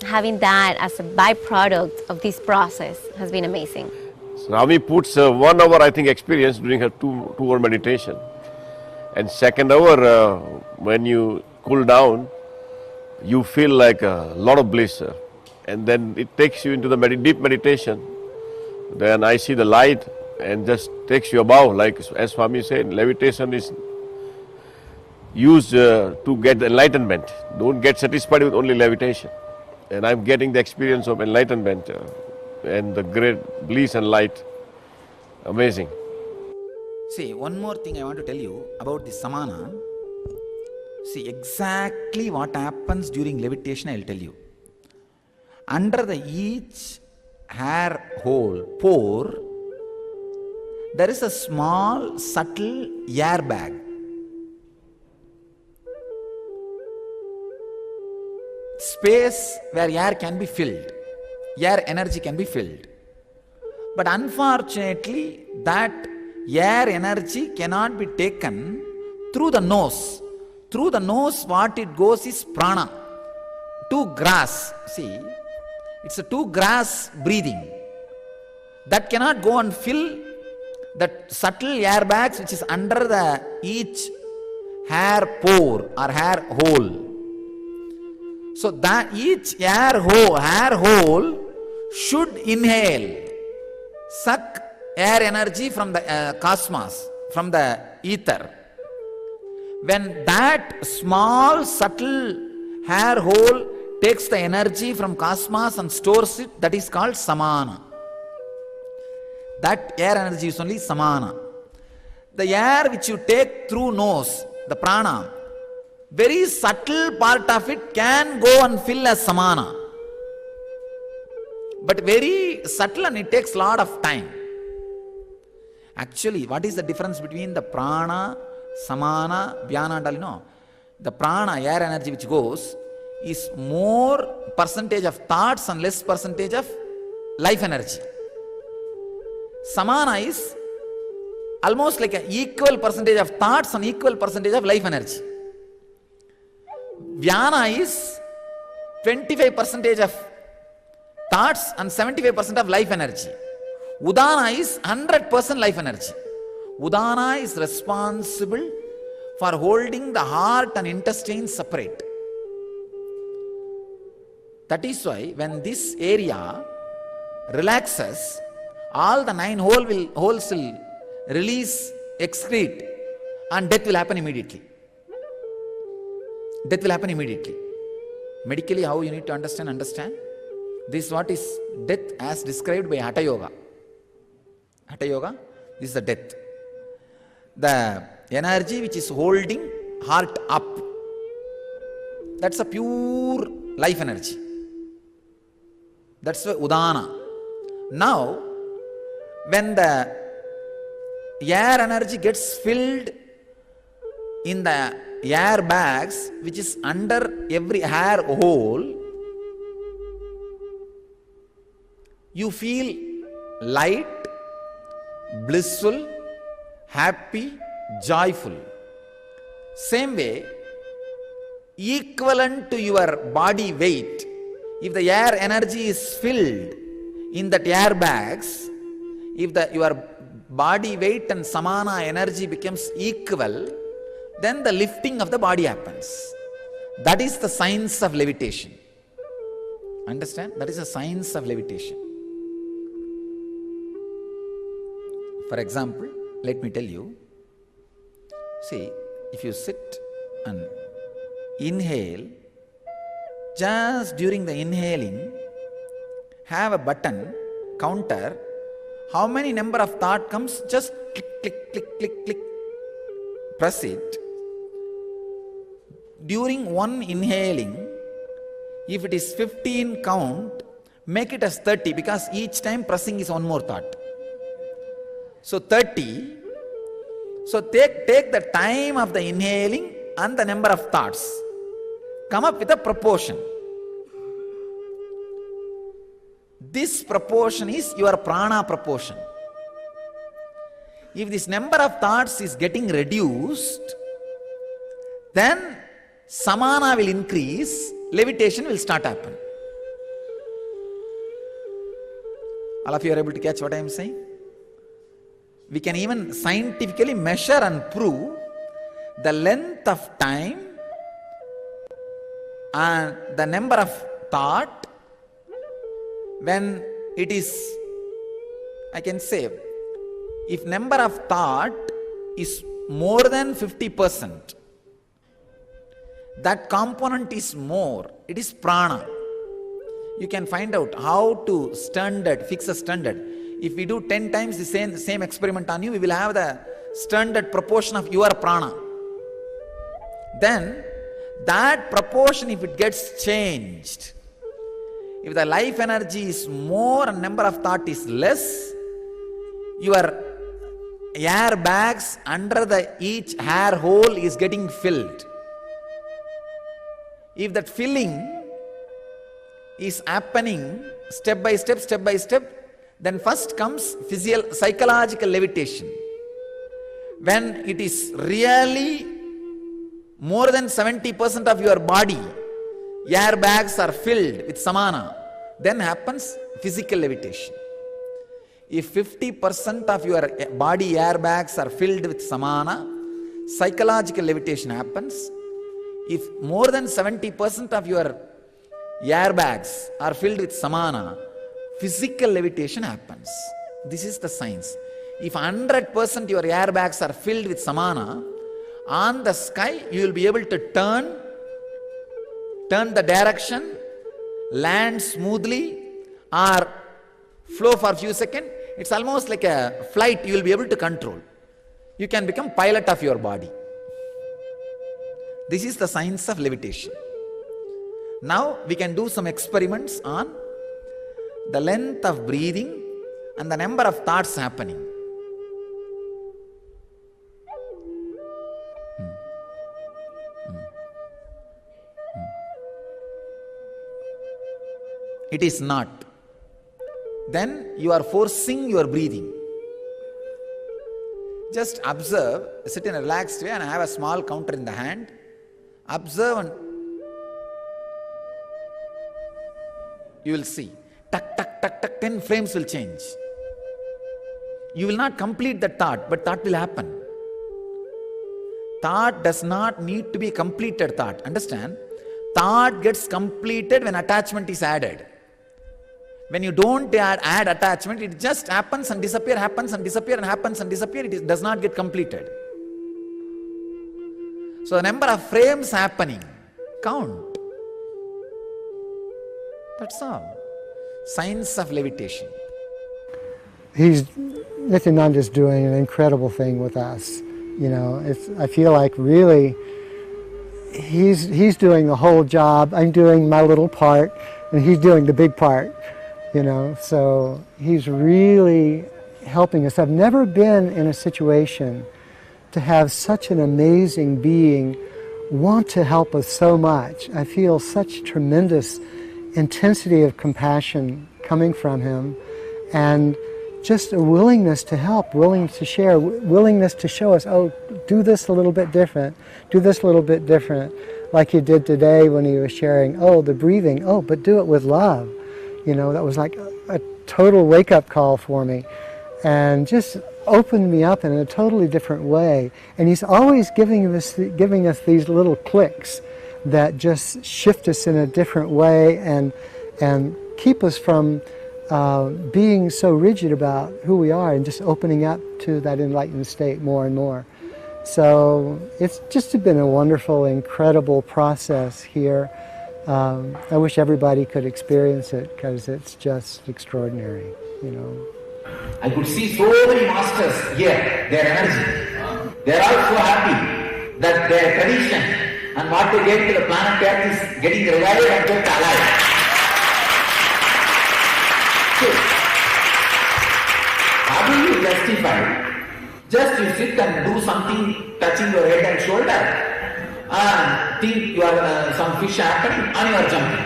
having that as a byproduct of this process has been amazing. So Rami puts 1 hour, I think, experience during her 2-hour meditation. And second hour, when you cool down, you feel like a lot of bliss. And then it takes you into the deep meditation. Then I see the light and just takes you above. Like as Swami said, levitation is used to get enlightenment. Don't get satisfied with only levitation. And I'm getting the experience of enlightenment and the great bliss and light. Amazing. See, one more thing I want to tell you about the samana. See, exactly what happens during levitation, I will tell you. Under each hair hole, pore, there is a small, subtle air bag. Space where air can be filled, air energy can be filled. But unfortunately, that air energy cannot be taken through the nose. Through the nose, what it goes is prana. To grass, see, it's a to grass breathing. That cannot go and fill that subtle air bags which is under the each hair pore or hair hole. So that each hair hole should inhale, suck air energy from the cosmos, from the ether. When that small subtle hair hole takes the energy from cosmos and stores it, that is called samana. That air energy is only samana. The air which you take through nose, the prana, very subtle part of it can go and fill as samana. But very subtle and it takes lot of time. Actually, what is the difference between the prana, samana, vyana and all, you know? The prana, air energy which goes, is more percentage of thoughts and less percentage of life energy. Samana is almost like an equal percentage of thoughts and equal percentage of life energy. Vyana is 25% of thoughts and 75% of life energy. Udana is 100% life energy. Udana is responsible for holding the heart and intestines separate. That is why when this area relaxes, all the 9 holes will release, excrete, and death will happen immediately. Death will happen immediately. Medically, how you need to understand? This is what is death as described by Hatha Yoga. Hatha Yoga, this is the death. The energy which is holding heart up, that's a pure life energy. That's the Udana. Now, when the air energy gets filled in the air bags which is under every hair hole, you feel light, blissful, happy, joyful. Same way, equivalent to your body weight, if the air energy is filled in that air bags, if your body weight and samana energy becomes equal, then the lifting of the body happens. That is the science of levitation. Understand? That is the science of levitation. For example, let me tell you, see, if you sit and inhale, just during the inhaling, have a button, counter, how many number of thought comes, just click, click, click, click, click, press it. During one inhaling, if it is 15 count, Make it as 30 because each time pressing is one more thought. So 30. So take the time of the inhaling and the number of thoughts. Come up with a proportion. This proportion is your prana proportion. If this number of thoughts is getting reduced, then samana will increase, levitation will start happen. All of you are able to catch what I am saying? We can even scientifically measure and prove the length of time and the number of thought when it is, I can say, if number of thought is more than 50%, that component is more, it is prana. You can find out how to fix a standard. If we do 10 times the same experiment on you, we will have the standard proportion of your prana. Then that proportion, if it gets changed, if the life energy is more and number of thought is less, your air bags under each hair hole is getting filled. If that filling is happening step by step, then first comes psychological levitation. When it is really more than 70% of your body, air bags are filled with samana, then happens physical levitation. If 50% of your body air bags are filled with samana, psychological levitation happens. If more than 70% of your airbags are filled with samana, physical levitation happens. This is the science. If 100% your airbags are filled with samana, on the sky you will be able to turn the direction, land smoothly or flow for a few seconds. It's almost like a flight you will be able to control. You can become pilot of your body. This is the science of levitation. Now we can do some experiments on the length of breathing and the number of thoughts happening. It is not. Then you are forcing your breathing. Just observe, sit in a relaxed way and have a small counter in the hand. Observe and you will see. Tuck, tuck, tuck, tuck, 10 frames will change. You will not complete the thought, but thought will happen. Thought does not need to be completed thought. Understand? Thought gets completed when attachment is added. When you don't add attachment, it just happens and disappear, happens and disappear and happens and disappear. It does not get completed. So the number of frames happening, count. That's all. Science of levitation. Nithyananda is doing an incredible thing with us. You know, I feel like really he's doing the whole job. I'm doing my little part, and he's doing the big part. You know, so he's really helping us. I've never been in a situation to have such an amazing being want to help us so much. I feel such tremendous intensity of compassion coming from him, and just a willingness to help, willingness to share, willingness to show us, oh, do this a little bit different, do this a little bit different, like he did today when he was sharing, oh, the breathing, oh, but do it with love. You know, that was like a total wake-up call for me, and just opened me up in a totally different way. And he's always giving us these little clicks that just shift us in a different way and keep us from being so rigid about who we are and just opening up to that enlightened state more and more. So it's just been a wonderful, incredible process here. I wish everybody could experience it because it's just extraordinary, you know. I could see so many masters here, their energy. They are all so happy that their tradition and what they gave to the planet Earth is getting revived and kept alive. justify, just you sit and do something touching your head and shoulder and think you are some fish happening and you are jumping.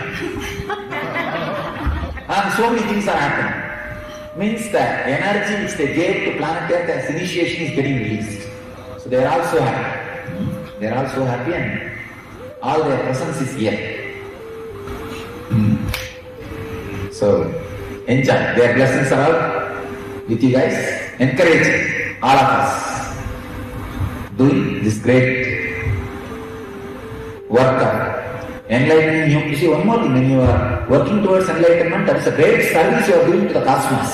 And so many things are happening. Means the energy which they gave to planet Earth as initiation is getting released. So they are also happy. They are also happy and all their presence is here. So enjoy. Their blessings are all with you guys. Encourage all of us doing this great work of enlightening you. You see, one more thing, when you are working towards enlightenment, that is a great service you are doing to the cosmos.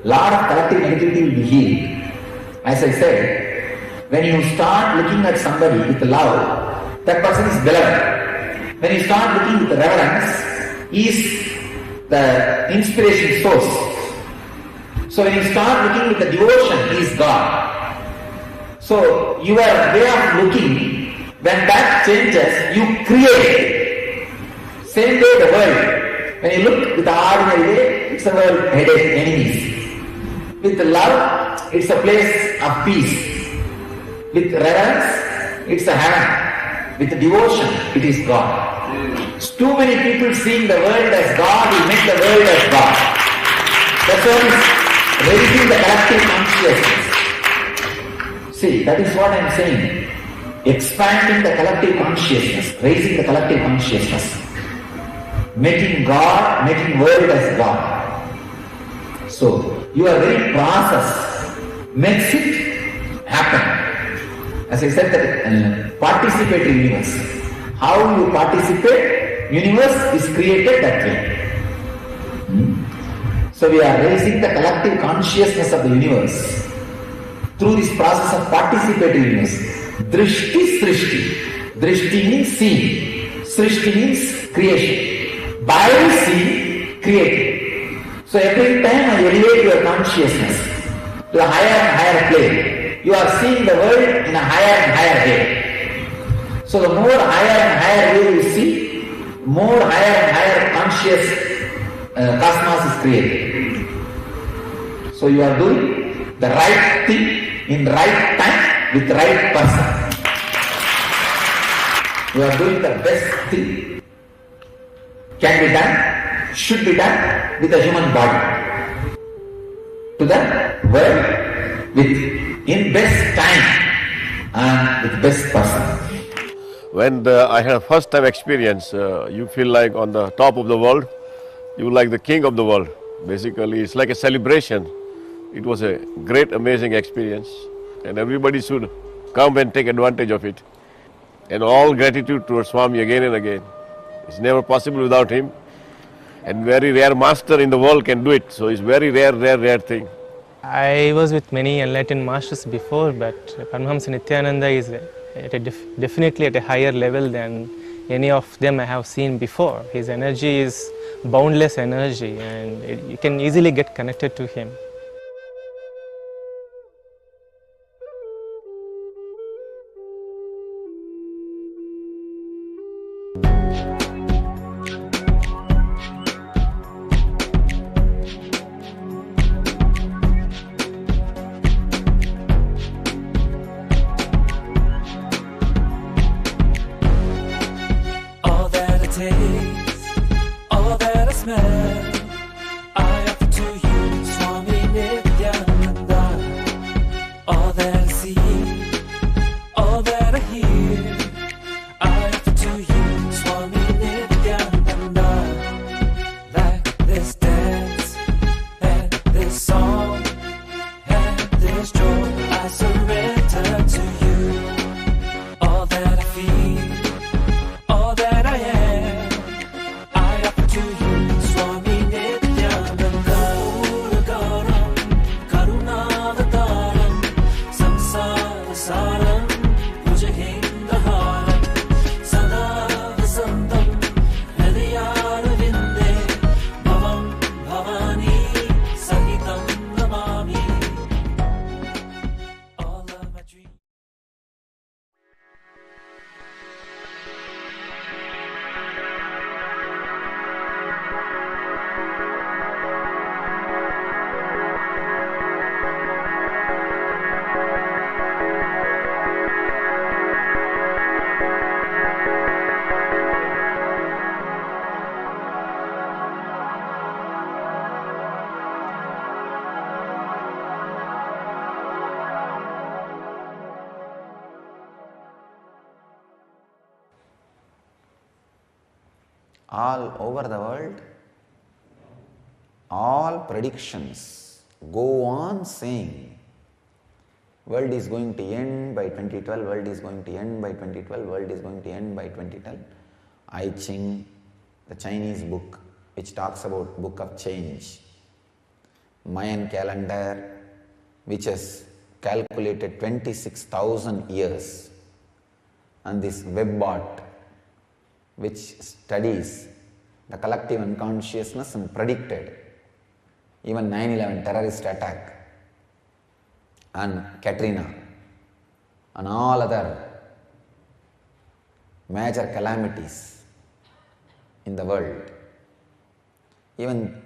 Lot of collective negativity will be healed. As I said, when you start looking at somebody with love, that person is beloved. When you start looking with reverence, he is the inspiration source. So when you start looking with the devotion, he is God. So your way of looking, when that changes, you create. Same way the world. When you look with the ordinary way, it's a world headed enemies. With love, it's a place of peace. With reverence, it's a heaven. With devotion, it is God. Too many people seeing the world as God will make the world as God. That's what is raising the collective consciousness. See, that is what I am saying. Expanding the collective consciousness, raising the collective consciousness. Making God, making world as God. So, your very process makes it happen. As I said, that participatory universe. How you participate, universe is created that way. So we are raising the collective consciousness of the universe through this process of participatory universe. Drishti Srishti. Drishti means seeing. Srishti means creation. By seeing, creating. So every time I elevate your consciousness to a higher and higher plane, you are seeing the world in a higher and higher way. So the more higher and higher way you see, more higher and higher conscious cosmos is created. So you are doing the right thing in the right time with the right person. You are doing the best thing can be done, should be done with the human body to the world with in best time and with best person. When I had a first time experience, you feel like on the top of the world, you like the king of the world. Basically, it's like a celebration. It was a great, amazing experience, and everybody should come and take advantage of it. And all gratitude towards Swami again and again. It's never possible without him. And very rare master in the world can do it. So it's very rare thing. I was with many enlightened masters before, but Paramahamsa Nithyananda is definitely at a higher level than any of them I have seen before. His energy is boundless energy, and you can easily get connected to him. All that I smell, I offer to you, Swami Nithyananda. All that I see, all that I hear, I offer to you, Swami Nithyananda. Like this dance, and this song, and this joy, I surrender to you. All that I feel, all that I am, I offer to you, Swami all over the world, all predictions go on saying world is going to end by 2012, world is going to end by 2012, world is going to end by 2012. I Ching, the Chinese book which talks about book of change, Mayan calendar which has calculated 26,000 years, and this WebBot which studies the collective unconsciousness and predicted even 9/11 terrorist attack and Katrina and all other major calamities in the world. Even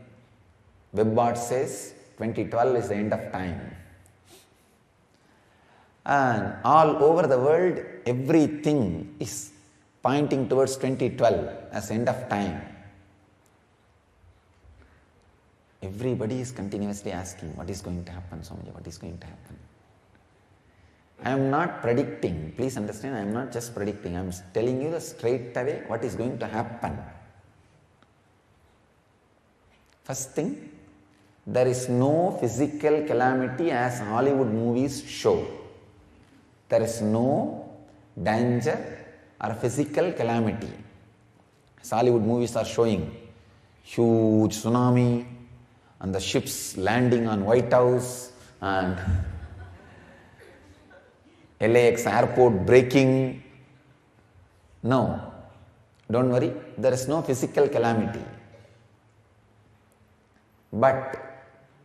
WebBot says 2012 is the end of time. And all over the world, everything is pointing towards 2012 as end of time. Everybody is continuously asking, what is going to happen, Swamiji, what is going to happen? I am not predicting, please understand, I am not just predicting, I am telling you straight away what is going to happen. First thing, there is no physical calamity as Hollywood movies show. There is no danger or physical calamity. As Hollywood movies are showing, huge tsunami and the ships landing on White House and LAX airport breaking. No, don't worry, there is no physical calamity. But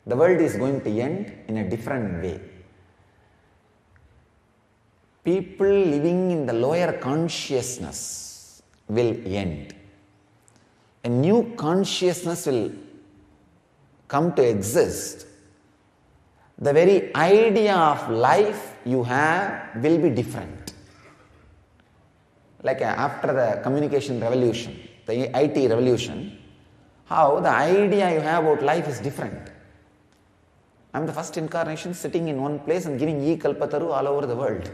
the world is going to end in a different way. People living in the lower consciousness will end. A new consciousness will come to exist. The very idea of life you have will be different. Like after the communication revolution, the IT revolution, how the idea you have about life is different. I am the first incarnation sitting in one place and giving e-kalpataru all over the world.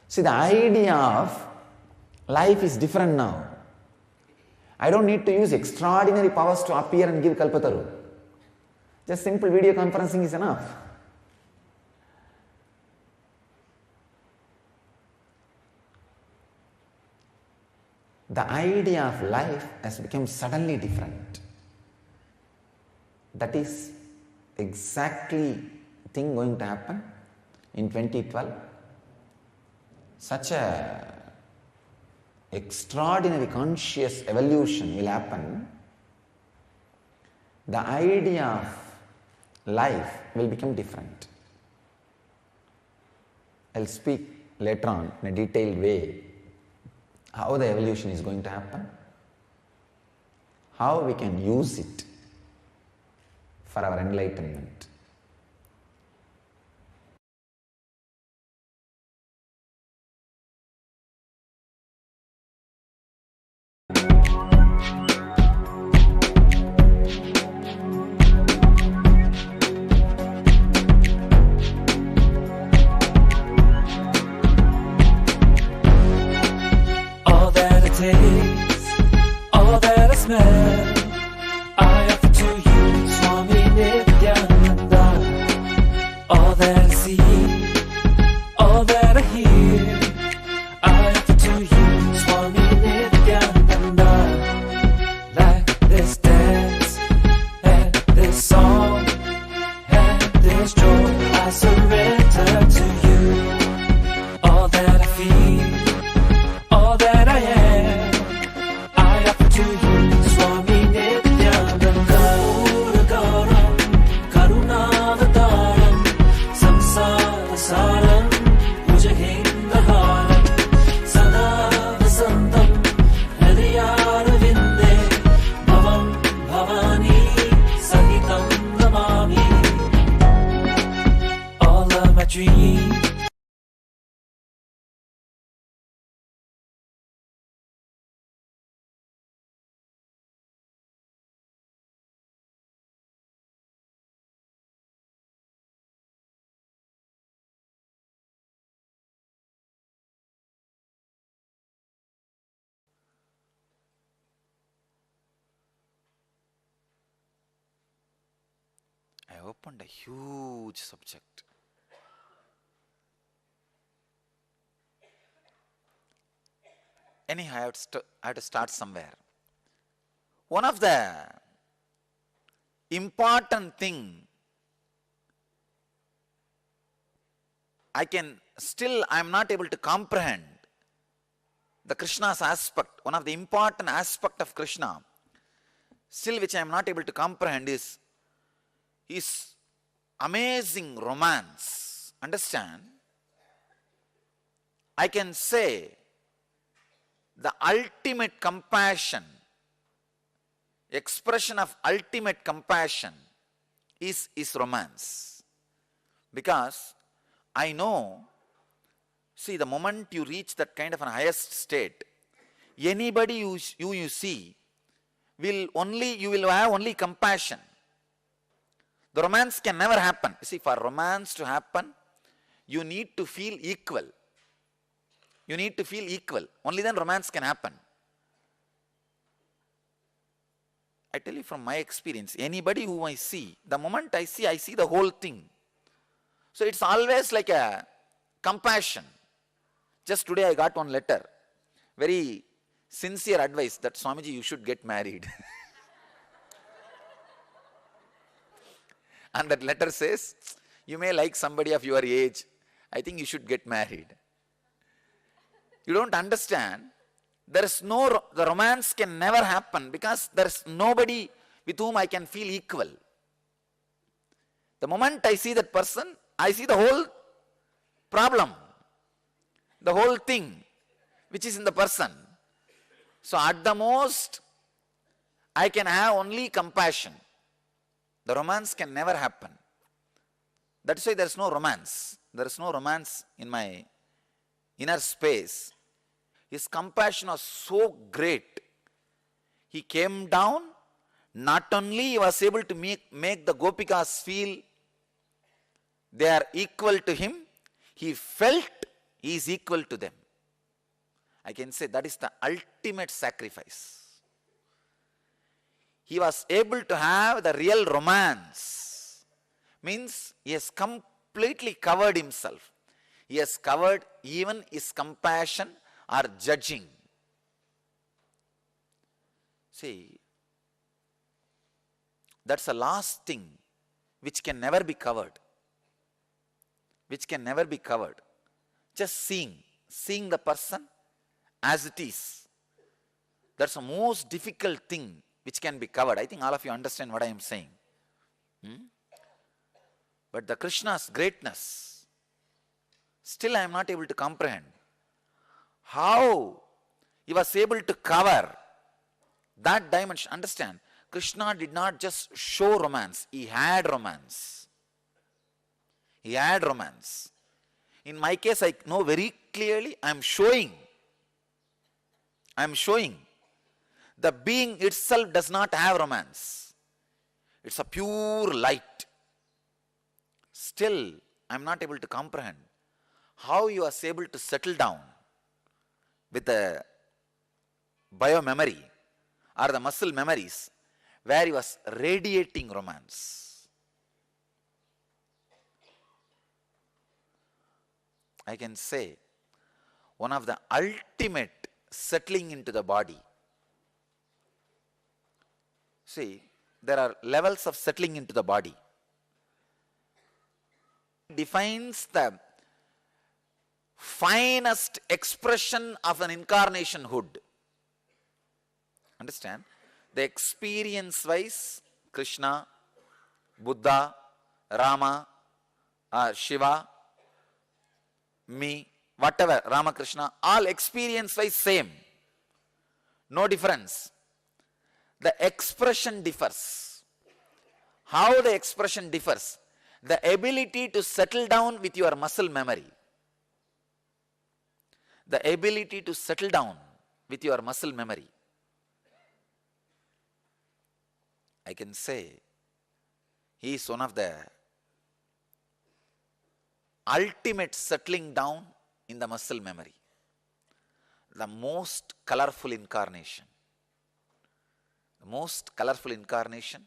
See, the idea of life is different now. I don't need to use extraordinary powers to appear and give kalpataru. Just simple video conferencing is enough. The idea of life has become suddenly different. That is exactly the thing going to happen in 2012. Such a extraordinary conscious evolution will happen. The idea of life will become different. I'll speak later on in a detailed way how the evolution is going to happen, how we can use it for our enlightenment. All that I taste, all that I smell, I offer to you, Swami Nithyananda. All that I see, all that I hear, I offer to you, Swami Nithyananda. Like this dance, and this song, and this joy, I surrender to you. All that I feel, all that I am, I offer to you, Swami opened a huge subject. Anyhow, I have to start somewhere. One of the important thing I am not able to comprehend the Krishna's aspect. One of the important aspect of Krishna, still which I am not able to comprehend, is his amazing romance. Understand? I can say the ultimate compassion, expression of ultimate compassion is romance. Because I know, see, the moment you reach that kind of an highest state, anybody you see you will have only compassion. The romance can never happen. You see, for romance to happen, you need to feel equal. You need to feel equal. Only then romance can happen. I tell you from my experience, anybody who I see, the moment I see the whole thing. So it's always like a compassion. Just today I got one letter. Very sincere advice that Swamiji, you should get married. And that letter says, you may like somebody of your age. I think you should get married. You don't understand. The romance can never happen because there is nobody with whom I can feel equal. The moment I see that person, I see the whole problem, the whole thing which is in the person. So at the most, I can have only compassion. The romance can never happen. That's why there is no romance. There is no romance in my inner space. His compassion was so great. He came down, not only he was able to make the Gopikas feel they are equal to him, he felt he is equal to them. I can say that is the ultimate sacrifice. He was able to have the real romance. Means he has completely covered himself. He has covered even his compassion or judging. See, that's the last thing which can never be covered. Which can never be covered. Just seeing the person as it is. That's the most difficult thing which can be covered. I think all of you understand what I am saying. But the Krishna's greatness, still I am not able to comprehend. How he was able to cover that dimension. Understand, Krishna did not just show romance, he had romance. He had romance. In my case, I know very clearly, I am showing. The being itself does not have romance. It's a pure light. Still, I am not able to comprehend how he was able to settle down with the bio-memory or the muscle memories where he was radiating romance. I can say one of the ultimate settling into the body. See, there are levels of settling into the body. Defines the finest expression of an incarnationhood. Understand? The experience wise, Krishna, Buddha, Rama, Shiva, me, whatever, Ramakrishna, all experience wise same. No difference. The expression differs. How the expression differs? The ability to settle down with your muscle memory. The ability to settle down with your muscle memory. I can say he is one of the ultimate settling down in the muscle memory. The most colorful incarnation. The most colorful incarnation.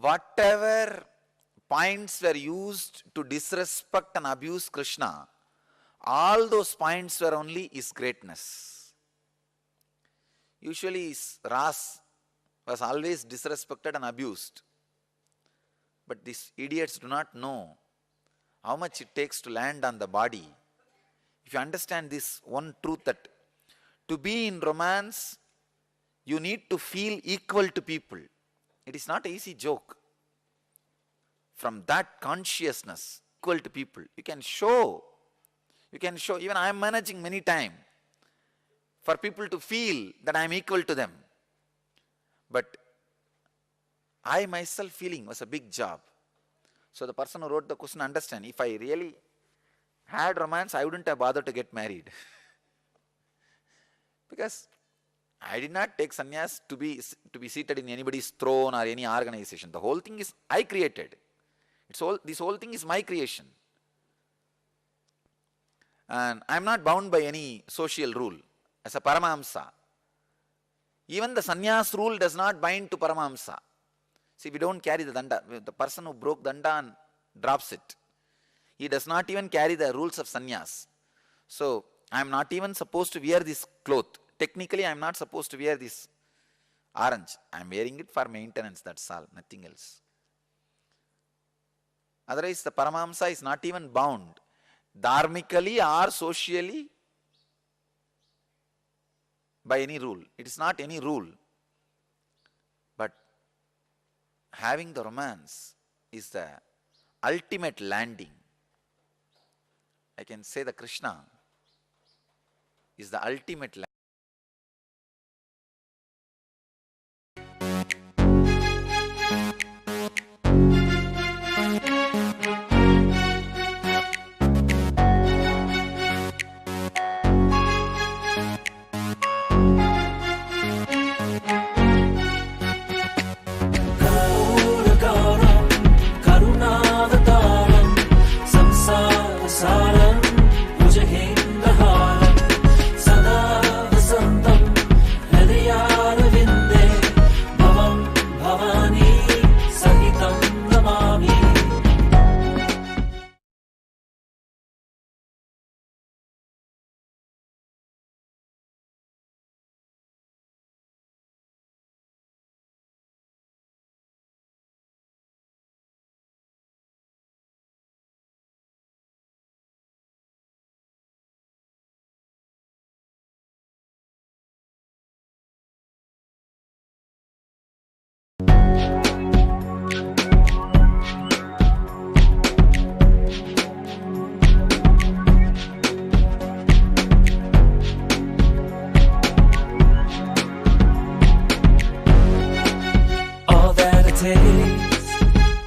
whatever points were used to disrespect and abuse Krishna, all those points were only his greatness. Usually his Ras was always disrespected and abused. But these idiots do not know how much it takes to land on the body. If you understand this one truth, that to be in romance, you need to feel equal to people. It is not an easy joke. From that consciousness, equal to people, you can show, even I am managing many times for people to feel that I am equal to them. But I myself feeling was a big job. So the person who wrote the question understand, if I really had romance, I wouldn't have bothered to get married. Because I did not take sannyas to be seated in anybody's throne or any organization. The whole thing is I created. This whole thing is my creation. And I am not bound by any social rule. As a Paramahamsa, even the sannyas rule does not bind to Paramahamsa. See, we don't carry the danda. The person who broke danda and drops it, he does not even carry the rules of sannyas. So, I am not even supposed to wear this cloth. Technically, I am not supposed to wear this orange. I am wearing it for maintenance, that's all, nothing else. Otherwise, the Paramahamsa is not even bound, dharmically or socially, by any rule. It is not any rule. But having the romance is the ultimate landing. I can say the Krishna is the ultimate landing.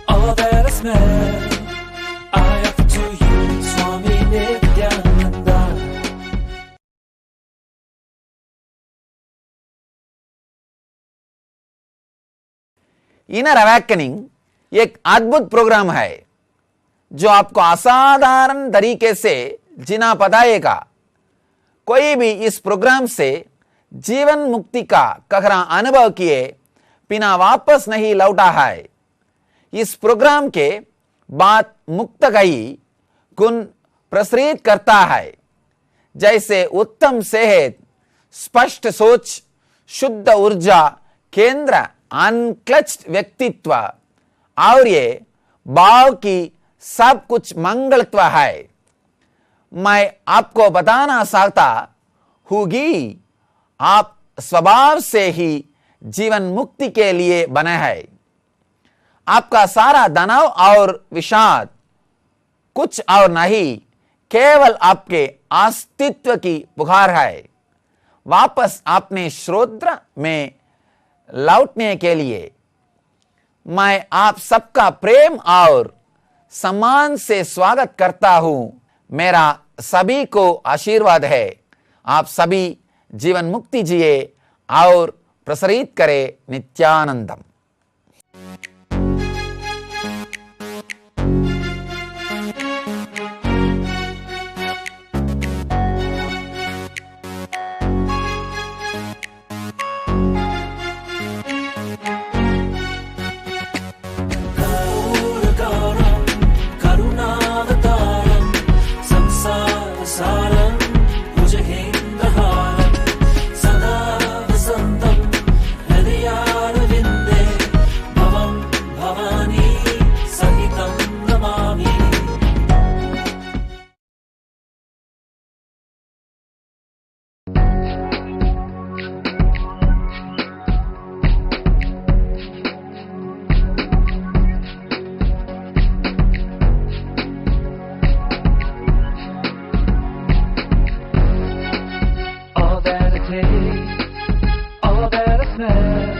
All that I smell, I offer to you, Swami Nithyananda. Inner awakening एक अद्भुत programme है जो आपको असाधारण तरीके से जीना बताएगा। कोई भी इस प्रोग्राम से जीवन मुक्ति का गहरा अनुभव किए बिना वापस नहीं लौटा है। इस प्रोग्राम के बाद मुक्त गई गुण प्रसरित करता है, जैसे उत्तम सेहत, स्पष्ट सोच, शुद्ध ऊर्जा केंद्र, अनक्लच्ड व्यक्तित्व और ये भाव की सब कुछ मंगलत्व है। मैं आपको बताना चाहता हूँ कि आप स्वभाव से ही जीवन मुक्ति के लिए बने हैं। आपका सारा तनाव और विषाद कुछ और नहीं, केवल आपके अस्तित्व की पुकार है। वापस अपने श्रोत्र में लौटने के लिए मैं आप सबका प्रेम और सम्मान से स्वागत करता हूं। मेरा सभी को आशीर्वाद है। आप सभी जीवन मुक्ति जिए और प्रसरित करें Nityanandam. prayer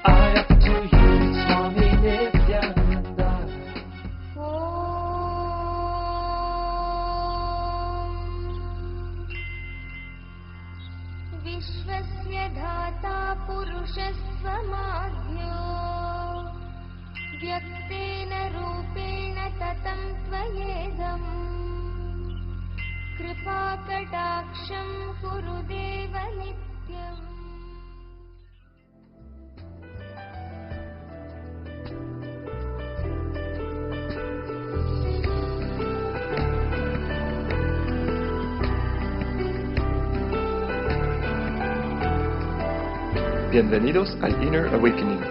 I offer to you, Swami Nithyananda. विश्वस्य धाता पुरुषस्वमाज्ञो व्यक्तेन रूपेण ततं त्वयेदम् कृपाकटाक्षं कुरु देव नित्यम्. Bienvenidos al Inner Awakening,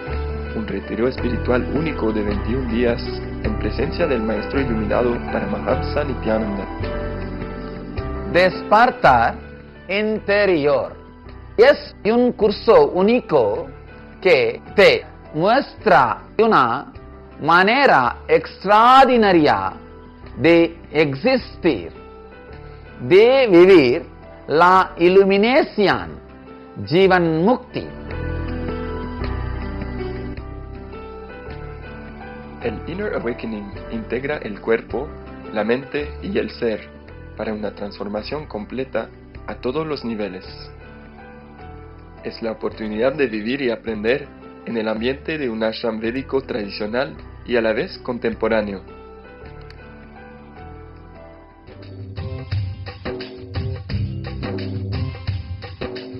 un retiro espiritual único de 21 días en presencia del Maestro Iluminado Paramahamsa Nithyananda. Despertar interior es un curso único que te muestra una manera extraordinaria de existir, de vivir la iluminación, Jivan Mukti. El Inner Awakening integra el cuerpo, la mente y el ser para una transformación completa a todos los niveles. Es la oportunidad de vivir y aprender en el ambiente de un ashram védico tradicional y a la vez contemporáneo.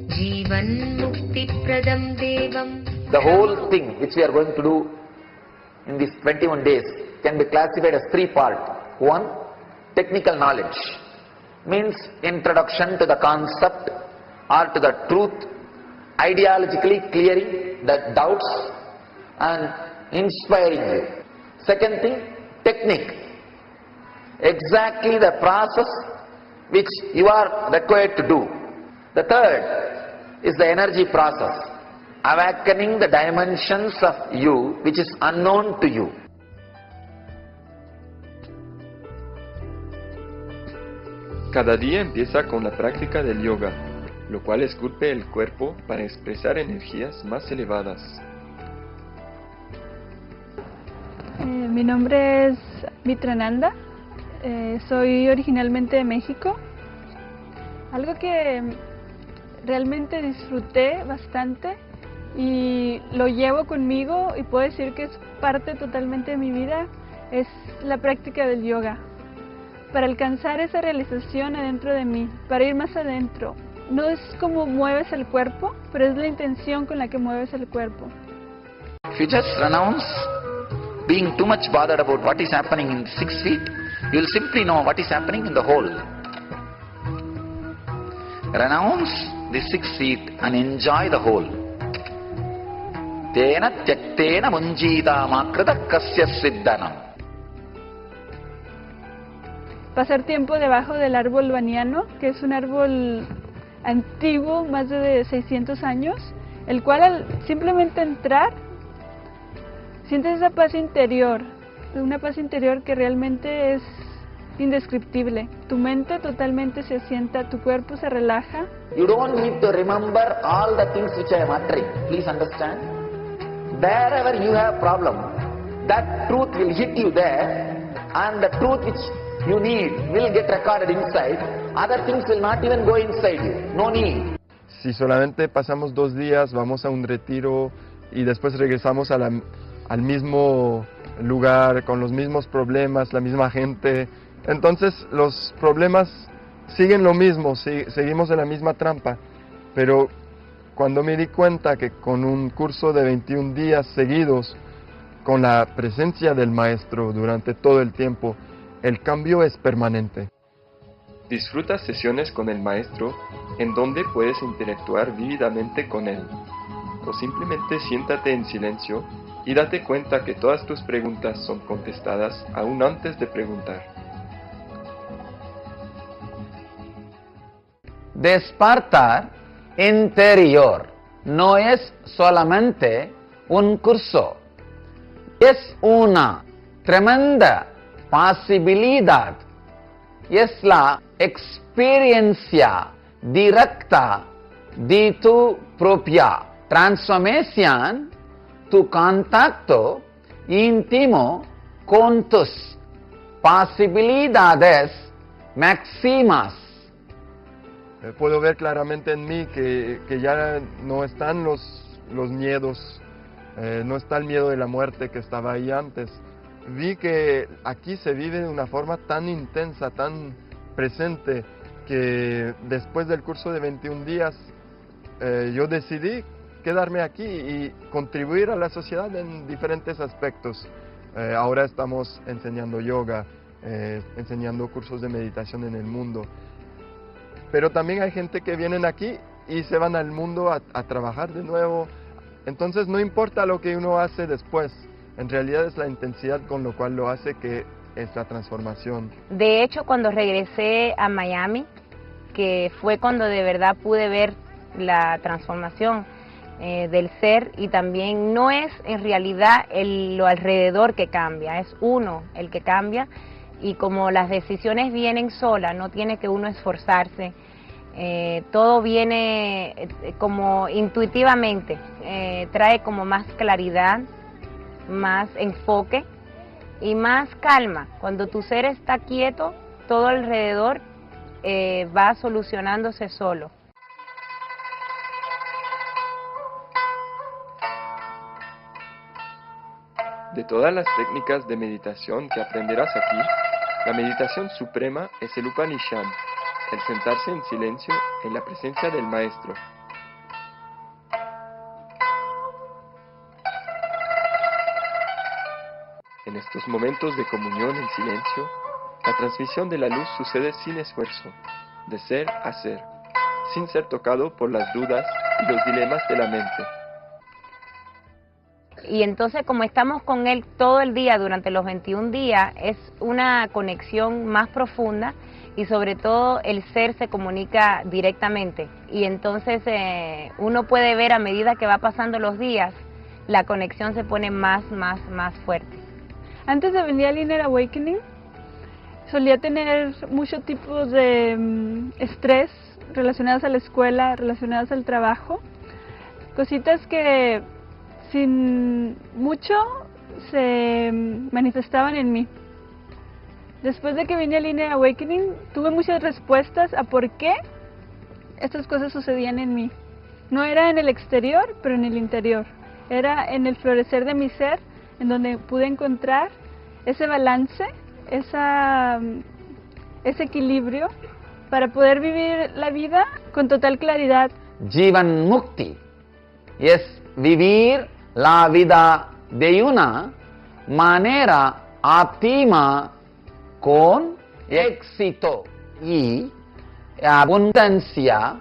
Jivan Mukti Pradam Devam. The whole thing which we are going to do in these 21 days can be classified as three parts. One, technical knowledge, means introduction to the concept or to the truth, ideologically clearing the doubts and inspiring you. Second thing, technique, exactly the process which you are required to do. The third is the energy process, awakening the dimensions of you which is unknown to you. Cada día empieza con la práctica del yoga, lo cual esculpe el cuerpo para expresar energías más elevadas. Mi nombre es Nithyananda, soy originalmente de México. Algo que realmente disfruté bastante y lo llevo conmigo y puedo decir que es parte totalmente de mi vida, es la práctica del yoga. Para alcanzar esa realización adentro de mí, para ir más adentro. No es como mueves el cuerpo, pero es la intención con la que mueves el cuerpo. If you just renounce being too much bothered about what is happening in 6 feet, you will simply know what is happening in the whole. Renounce the 6 feet and enjoy the whole. Tena tyaktena munjita makrita kasya siddhanam. Pasar tiempo debajo del árbol baniano, que es un árbol antiguo, más de 600 años, el cual al simplemente entrar, sientes esa paz interior, una paz interior que realmente es indescriptible. Tu mente totalmente se asienta, tu cuerpo se relaja. You don't need to remember all the things which I am uttering. Please understand. Wherever you have problem, that truth will hit you there, and the truth which you need will get recorded inside. Other things will not even go inside you. No need. Si solamente pasamos 2 días, vamos a un retiro y después regresamos a al mismo lugar, con los mismos problemas, la misma gente, entonces los problemas siguen lo mismo, seguimos en la misma trampa. Pero cuando me di cuenta que con un curso de 21 días seguidos, con la presencia del maestro durante todo el tiempo, el cambio es permanente. Disfruta sesiones con el maestro en donde puedes interactuar vívidamente con él. O simplemente siéntate en silencio y date cuenta que todas tus preguntas son contestadas aún antes de preguntar. Despertar interior no es solamente un curso, es una tremenda posibilidad, es la experiencia directa de tu propia transformación tu contacto íntimo con tus posibilidades máximas. Puedo ver claramente en mí que ya no están los miedos, no está el miedo de la muerte que estaba ahí antes. Vi que aquí se vive de una forma tan intensa, tan presente, que después del curso de 21 días yo decidí quedarme aquí y contribuir a la sociedad en diferentes aspectos. Ahora estamos enseñando yoga, enseñando cursos de meditación en el mundo. Pero también hay gente que vienen aquí y se van al mundo a trabajar de nuevo. Entonces no importa lo que uno hace después, en realidad es la intensidad con lo cual lo hace que es la transformación. De hecho, cuando regresé a Miami, que fue cuando de verdad pude ver la transformación del ser, y también no es en realidad lo alrededor que cambia, es uno el que cambia, y como las decisiones vienen solas, no tiene que uno esforzarse, todo viene como intuitivamente, trae como más claridad, más enfoque y más calma. Cuando tu ser está quieto, todo alrededor va solucionándose solo. De todas las técnicas de meditación que aprenderás aquí, la meditación suprema es el Upanishad, el sentarse en silencio en la presencia del maestro. En estos momentos de comunión en silencio, la transmisión de la luz sucede sin esfuerzo, de ser a ser, sin ser tocado por las dudas y los dilemas de la mente. Y entonces, como estamos con él todo el día durante los 21 días, es una conexión más profunda, y sobre todo el ser se comunica directamente. Y entonces uno puede ver a medida que va pasando los días, la conexión se pone más fuerte. Antes de venir al Inner Awakening, solía tener muchos tipos de estrés relacionados a la escuela, relacionados al trabajo, cositas que sin mucho se manifestaban en mí. Después de que vine al Inner Awakening, tuve muchas respuestas a por qué estas cosas sucedían en mí. No era en el exterior, pero en el interior. Era en el florecer de mi ser, en donde pude encontrar ese balance, ese equilibrio, para poder vivir la vida con total claridad. Jivan Mukti es vivir la vida de una manera óptima con éxito y abundancia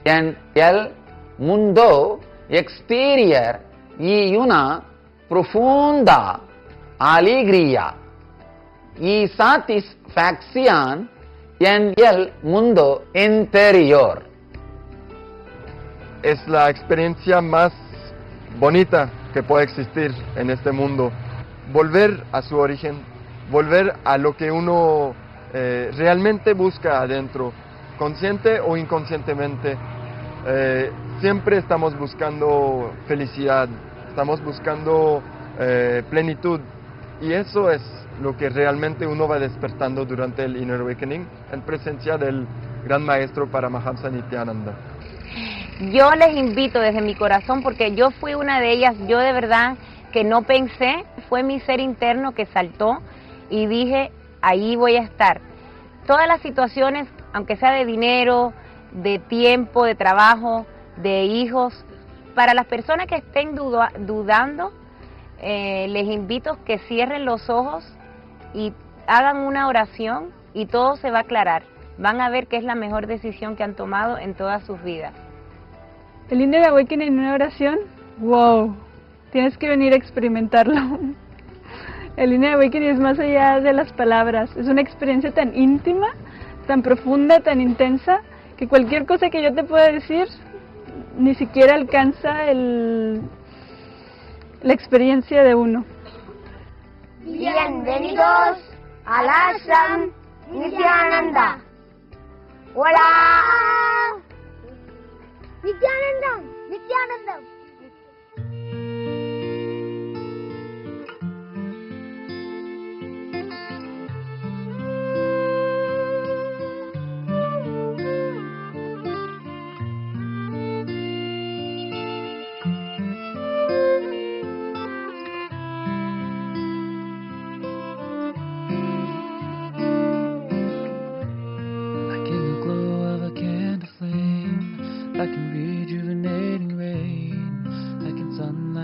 en el mundo exterior y una profunda alegría y satisfacción en el mundo interior. Es la experiencia más bonita que puede existir en este mundo. Volver a su origen, volver a lo que uno realmente busca adentro, consciente o inconscientemente. Siempre estamos buscando felicidad, estamos buscando plenitud, y eso es lo que realmente uno va despertando durante el Inner Awakening en presencia del gran maestro Paramahamsa Nithyananda. Yo les invito desde mi corazón, porque yo fui una de ellas, yo de verdad que no pensé, fue mi ser interno que saltó y dije, ahí voy a estar. Todas las situaciones, aunque sea de dinero, de tiempo, de trabajo, de hijos, para las personas que estén dudando, les invito que cierren los ojos y hagan una oración y todo se va a aclarar. Van a ver que es la mejor decisión que han tomado en todas sus vidas. El Inner Awakening en una oración, wow, tienes que venir a experimentarlo. El Inner Awakening es más allá de las palabras, es una experiencia tan íntima, tan profunda, tan intensa, que cualquier cosa que yo te pueda decir ni siquiera alcanza la experiencia de uno. Bienvenidos al ashram Nithyananda. Hola. Nithyananda, Nithyananda,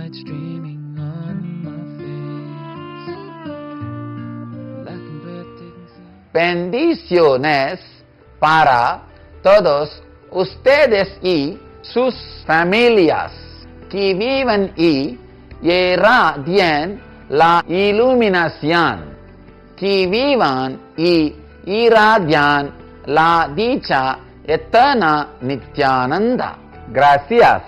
light streaming on my face, like a breathtaking sea. Bendiciones para todos ustedes y sus familias que viven y irradian la iluminación, que vivan y irradian la dicha eterna Nithyananda. Gracias.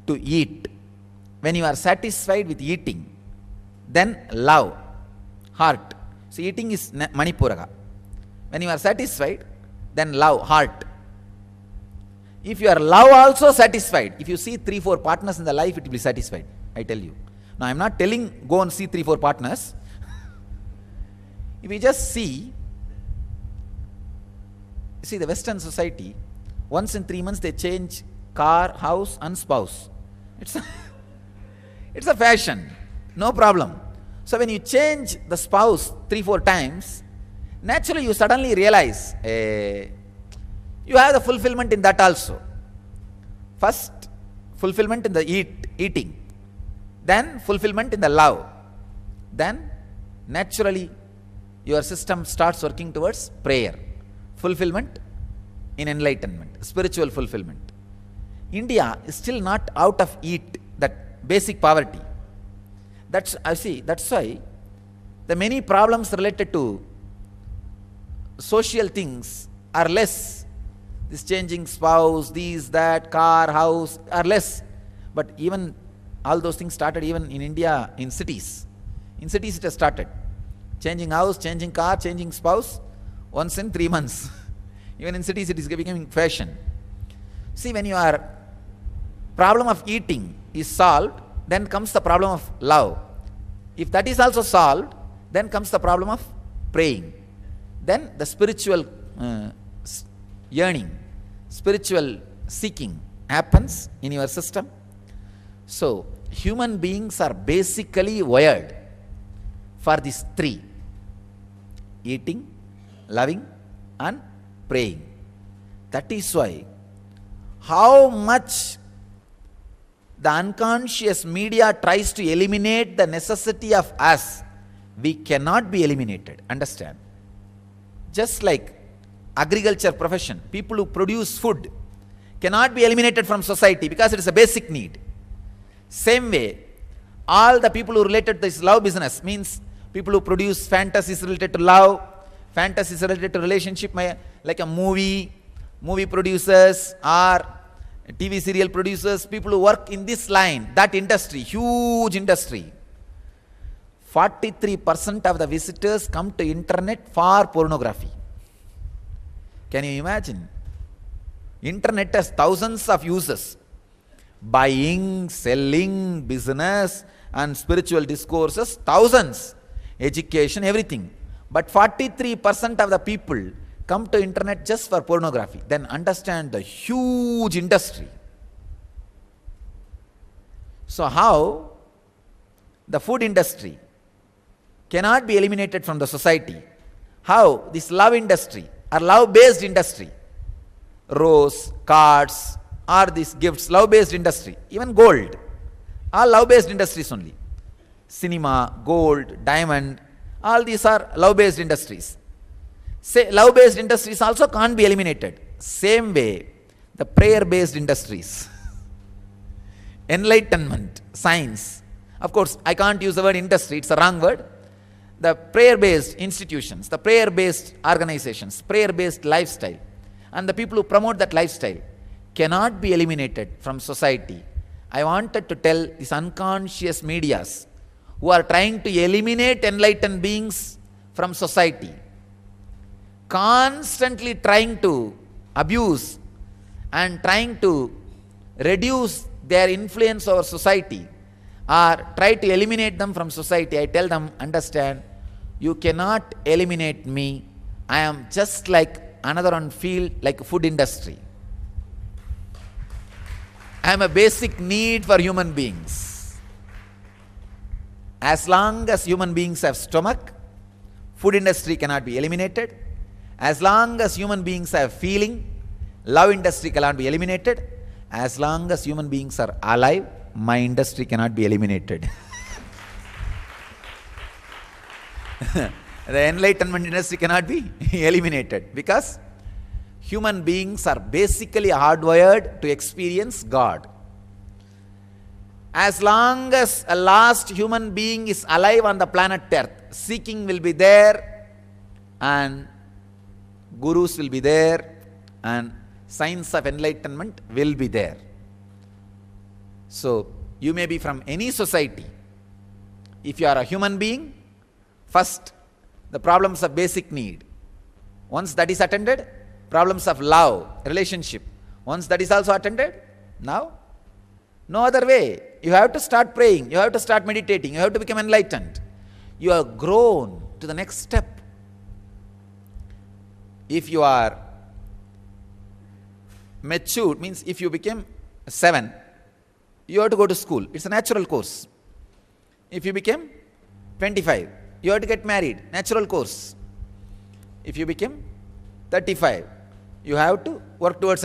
To eat. When you are satisfied with eating, then love, heart. So eating is Manipuraga. When you are satisfied, then love, heart. If you are love also satisfied, if you see 3-4 partners in the life, it will be satisfied, I tell you. Now I am not telling go and see 3-4 partners. If you just see the Western society, once in 3 months they change car, house and spouse. It's a fashion, no problem. So when you change the spouse 3-4 times, naturally you suddenly realize you have the fulfillment in that also. First, fulfillment in the eating, then fulfillment in the love, then naturally your system starts working towards prayer, fulfillment in enlightenment, spiritual fulfillment. India is still not out of that basic poverty. That's why the many problems related to social things are less. This changing spouse, these, that, car, house are less. But even all those things started even in India, in cities. In cities it has started. Changing house, changing car, changing spouse, once in 3 months. Even in cities it is becoming fashion. See, when your problem of eating is solved, then comes the problem of love. If that is also solved, then comes the problem of praying. Then the spiritual yearning, spiritual seeking happens in your system. So, human beings are basically wired for these 3: eating, loving and praying. That is why how much the unconscious media tries to eliminate the necessity of us, we cannot be eliminated. Understand? Just like agriculture profession, people who produce food cannot be eliminated from society because it is a basic need. Same way, all the people who related to this love business, means people who produce fantasies related to love, fantasies related to relationship, like a movie producers or TV serial producers, people who work in this line, that industry, huge industry. 43% of the visitors come to internet for pornography. Can you imagine? Internet has thousands of users. Buying, selling, business and spiritual discourses, thousands. Education, everything. But 43% of the people come to internet just for pornography. Then understand the huge industry. So how the food industry cannot be eliminated from the society? How this love industry or love-based industry, rose, cards, or these gifts, love-based industry, even gold, all love-based industries only. Cinema, gold, diamond, all these are love-based industries. Say love-based industries also can't be eliminated. Same way, the prayer-based industries, enlightenment, science, Of course, I can't use the word industry, it's a wrong word. The prayer-based institutions, the prayer-based organizations, prayer-based lifestyle, and the people who promote that lifestyle cannot be eliminated from society. I wanted to tell these unconscious medias who are trying to eliminate enlightened beings from society, constantly trying to abuse and trying to reduce their influence over society or try to eliminate them from society. I tell them, understand, you cannot eliminate me. I am just like another on field, like food industry. I am a basic need for human beings. As long as human beings have stomach, food industry cannot be eliminated. As long as human beings have feeling, love industry cannot be eliminated. As long as human beings are alive, my industry cannot be eliminated. The enlightenment industry cannot be eliminated because human beings are basically hardwired to experience God. As long as a last human being is alive on the planet Earth, seeking will be there, and gurus will be there, and signs of enlightenment will be there. So, you may be from any society. If you are a human being, first, the problems of basic need. Once that is attended, problems of love, relationship. Once that is also attended, now, no other way. You have to start praying, you have to start meditating, you have to become enlightened. You have grown to the next step. If you are matured, means if you became 7, you have to go to school. It's a natural course. If you became 25, you have to get married. Natural course. If you became 35, you have to work towards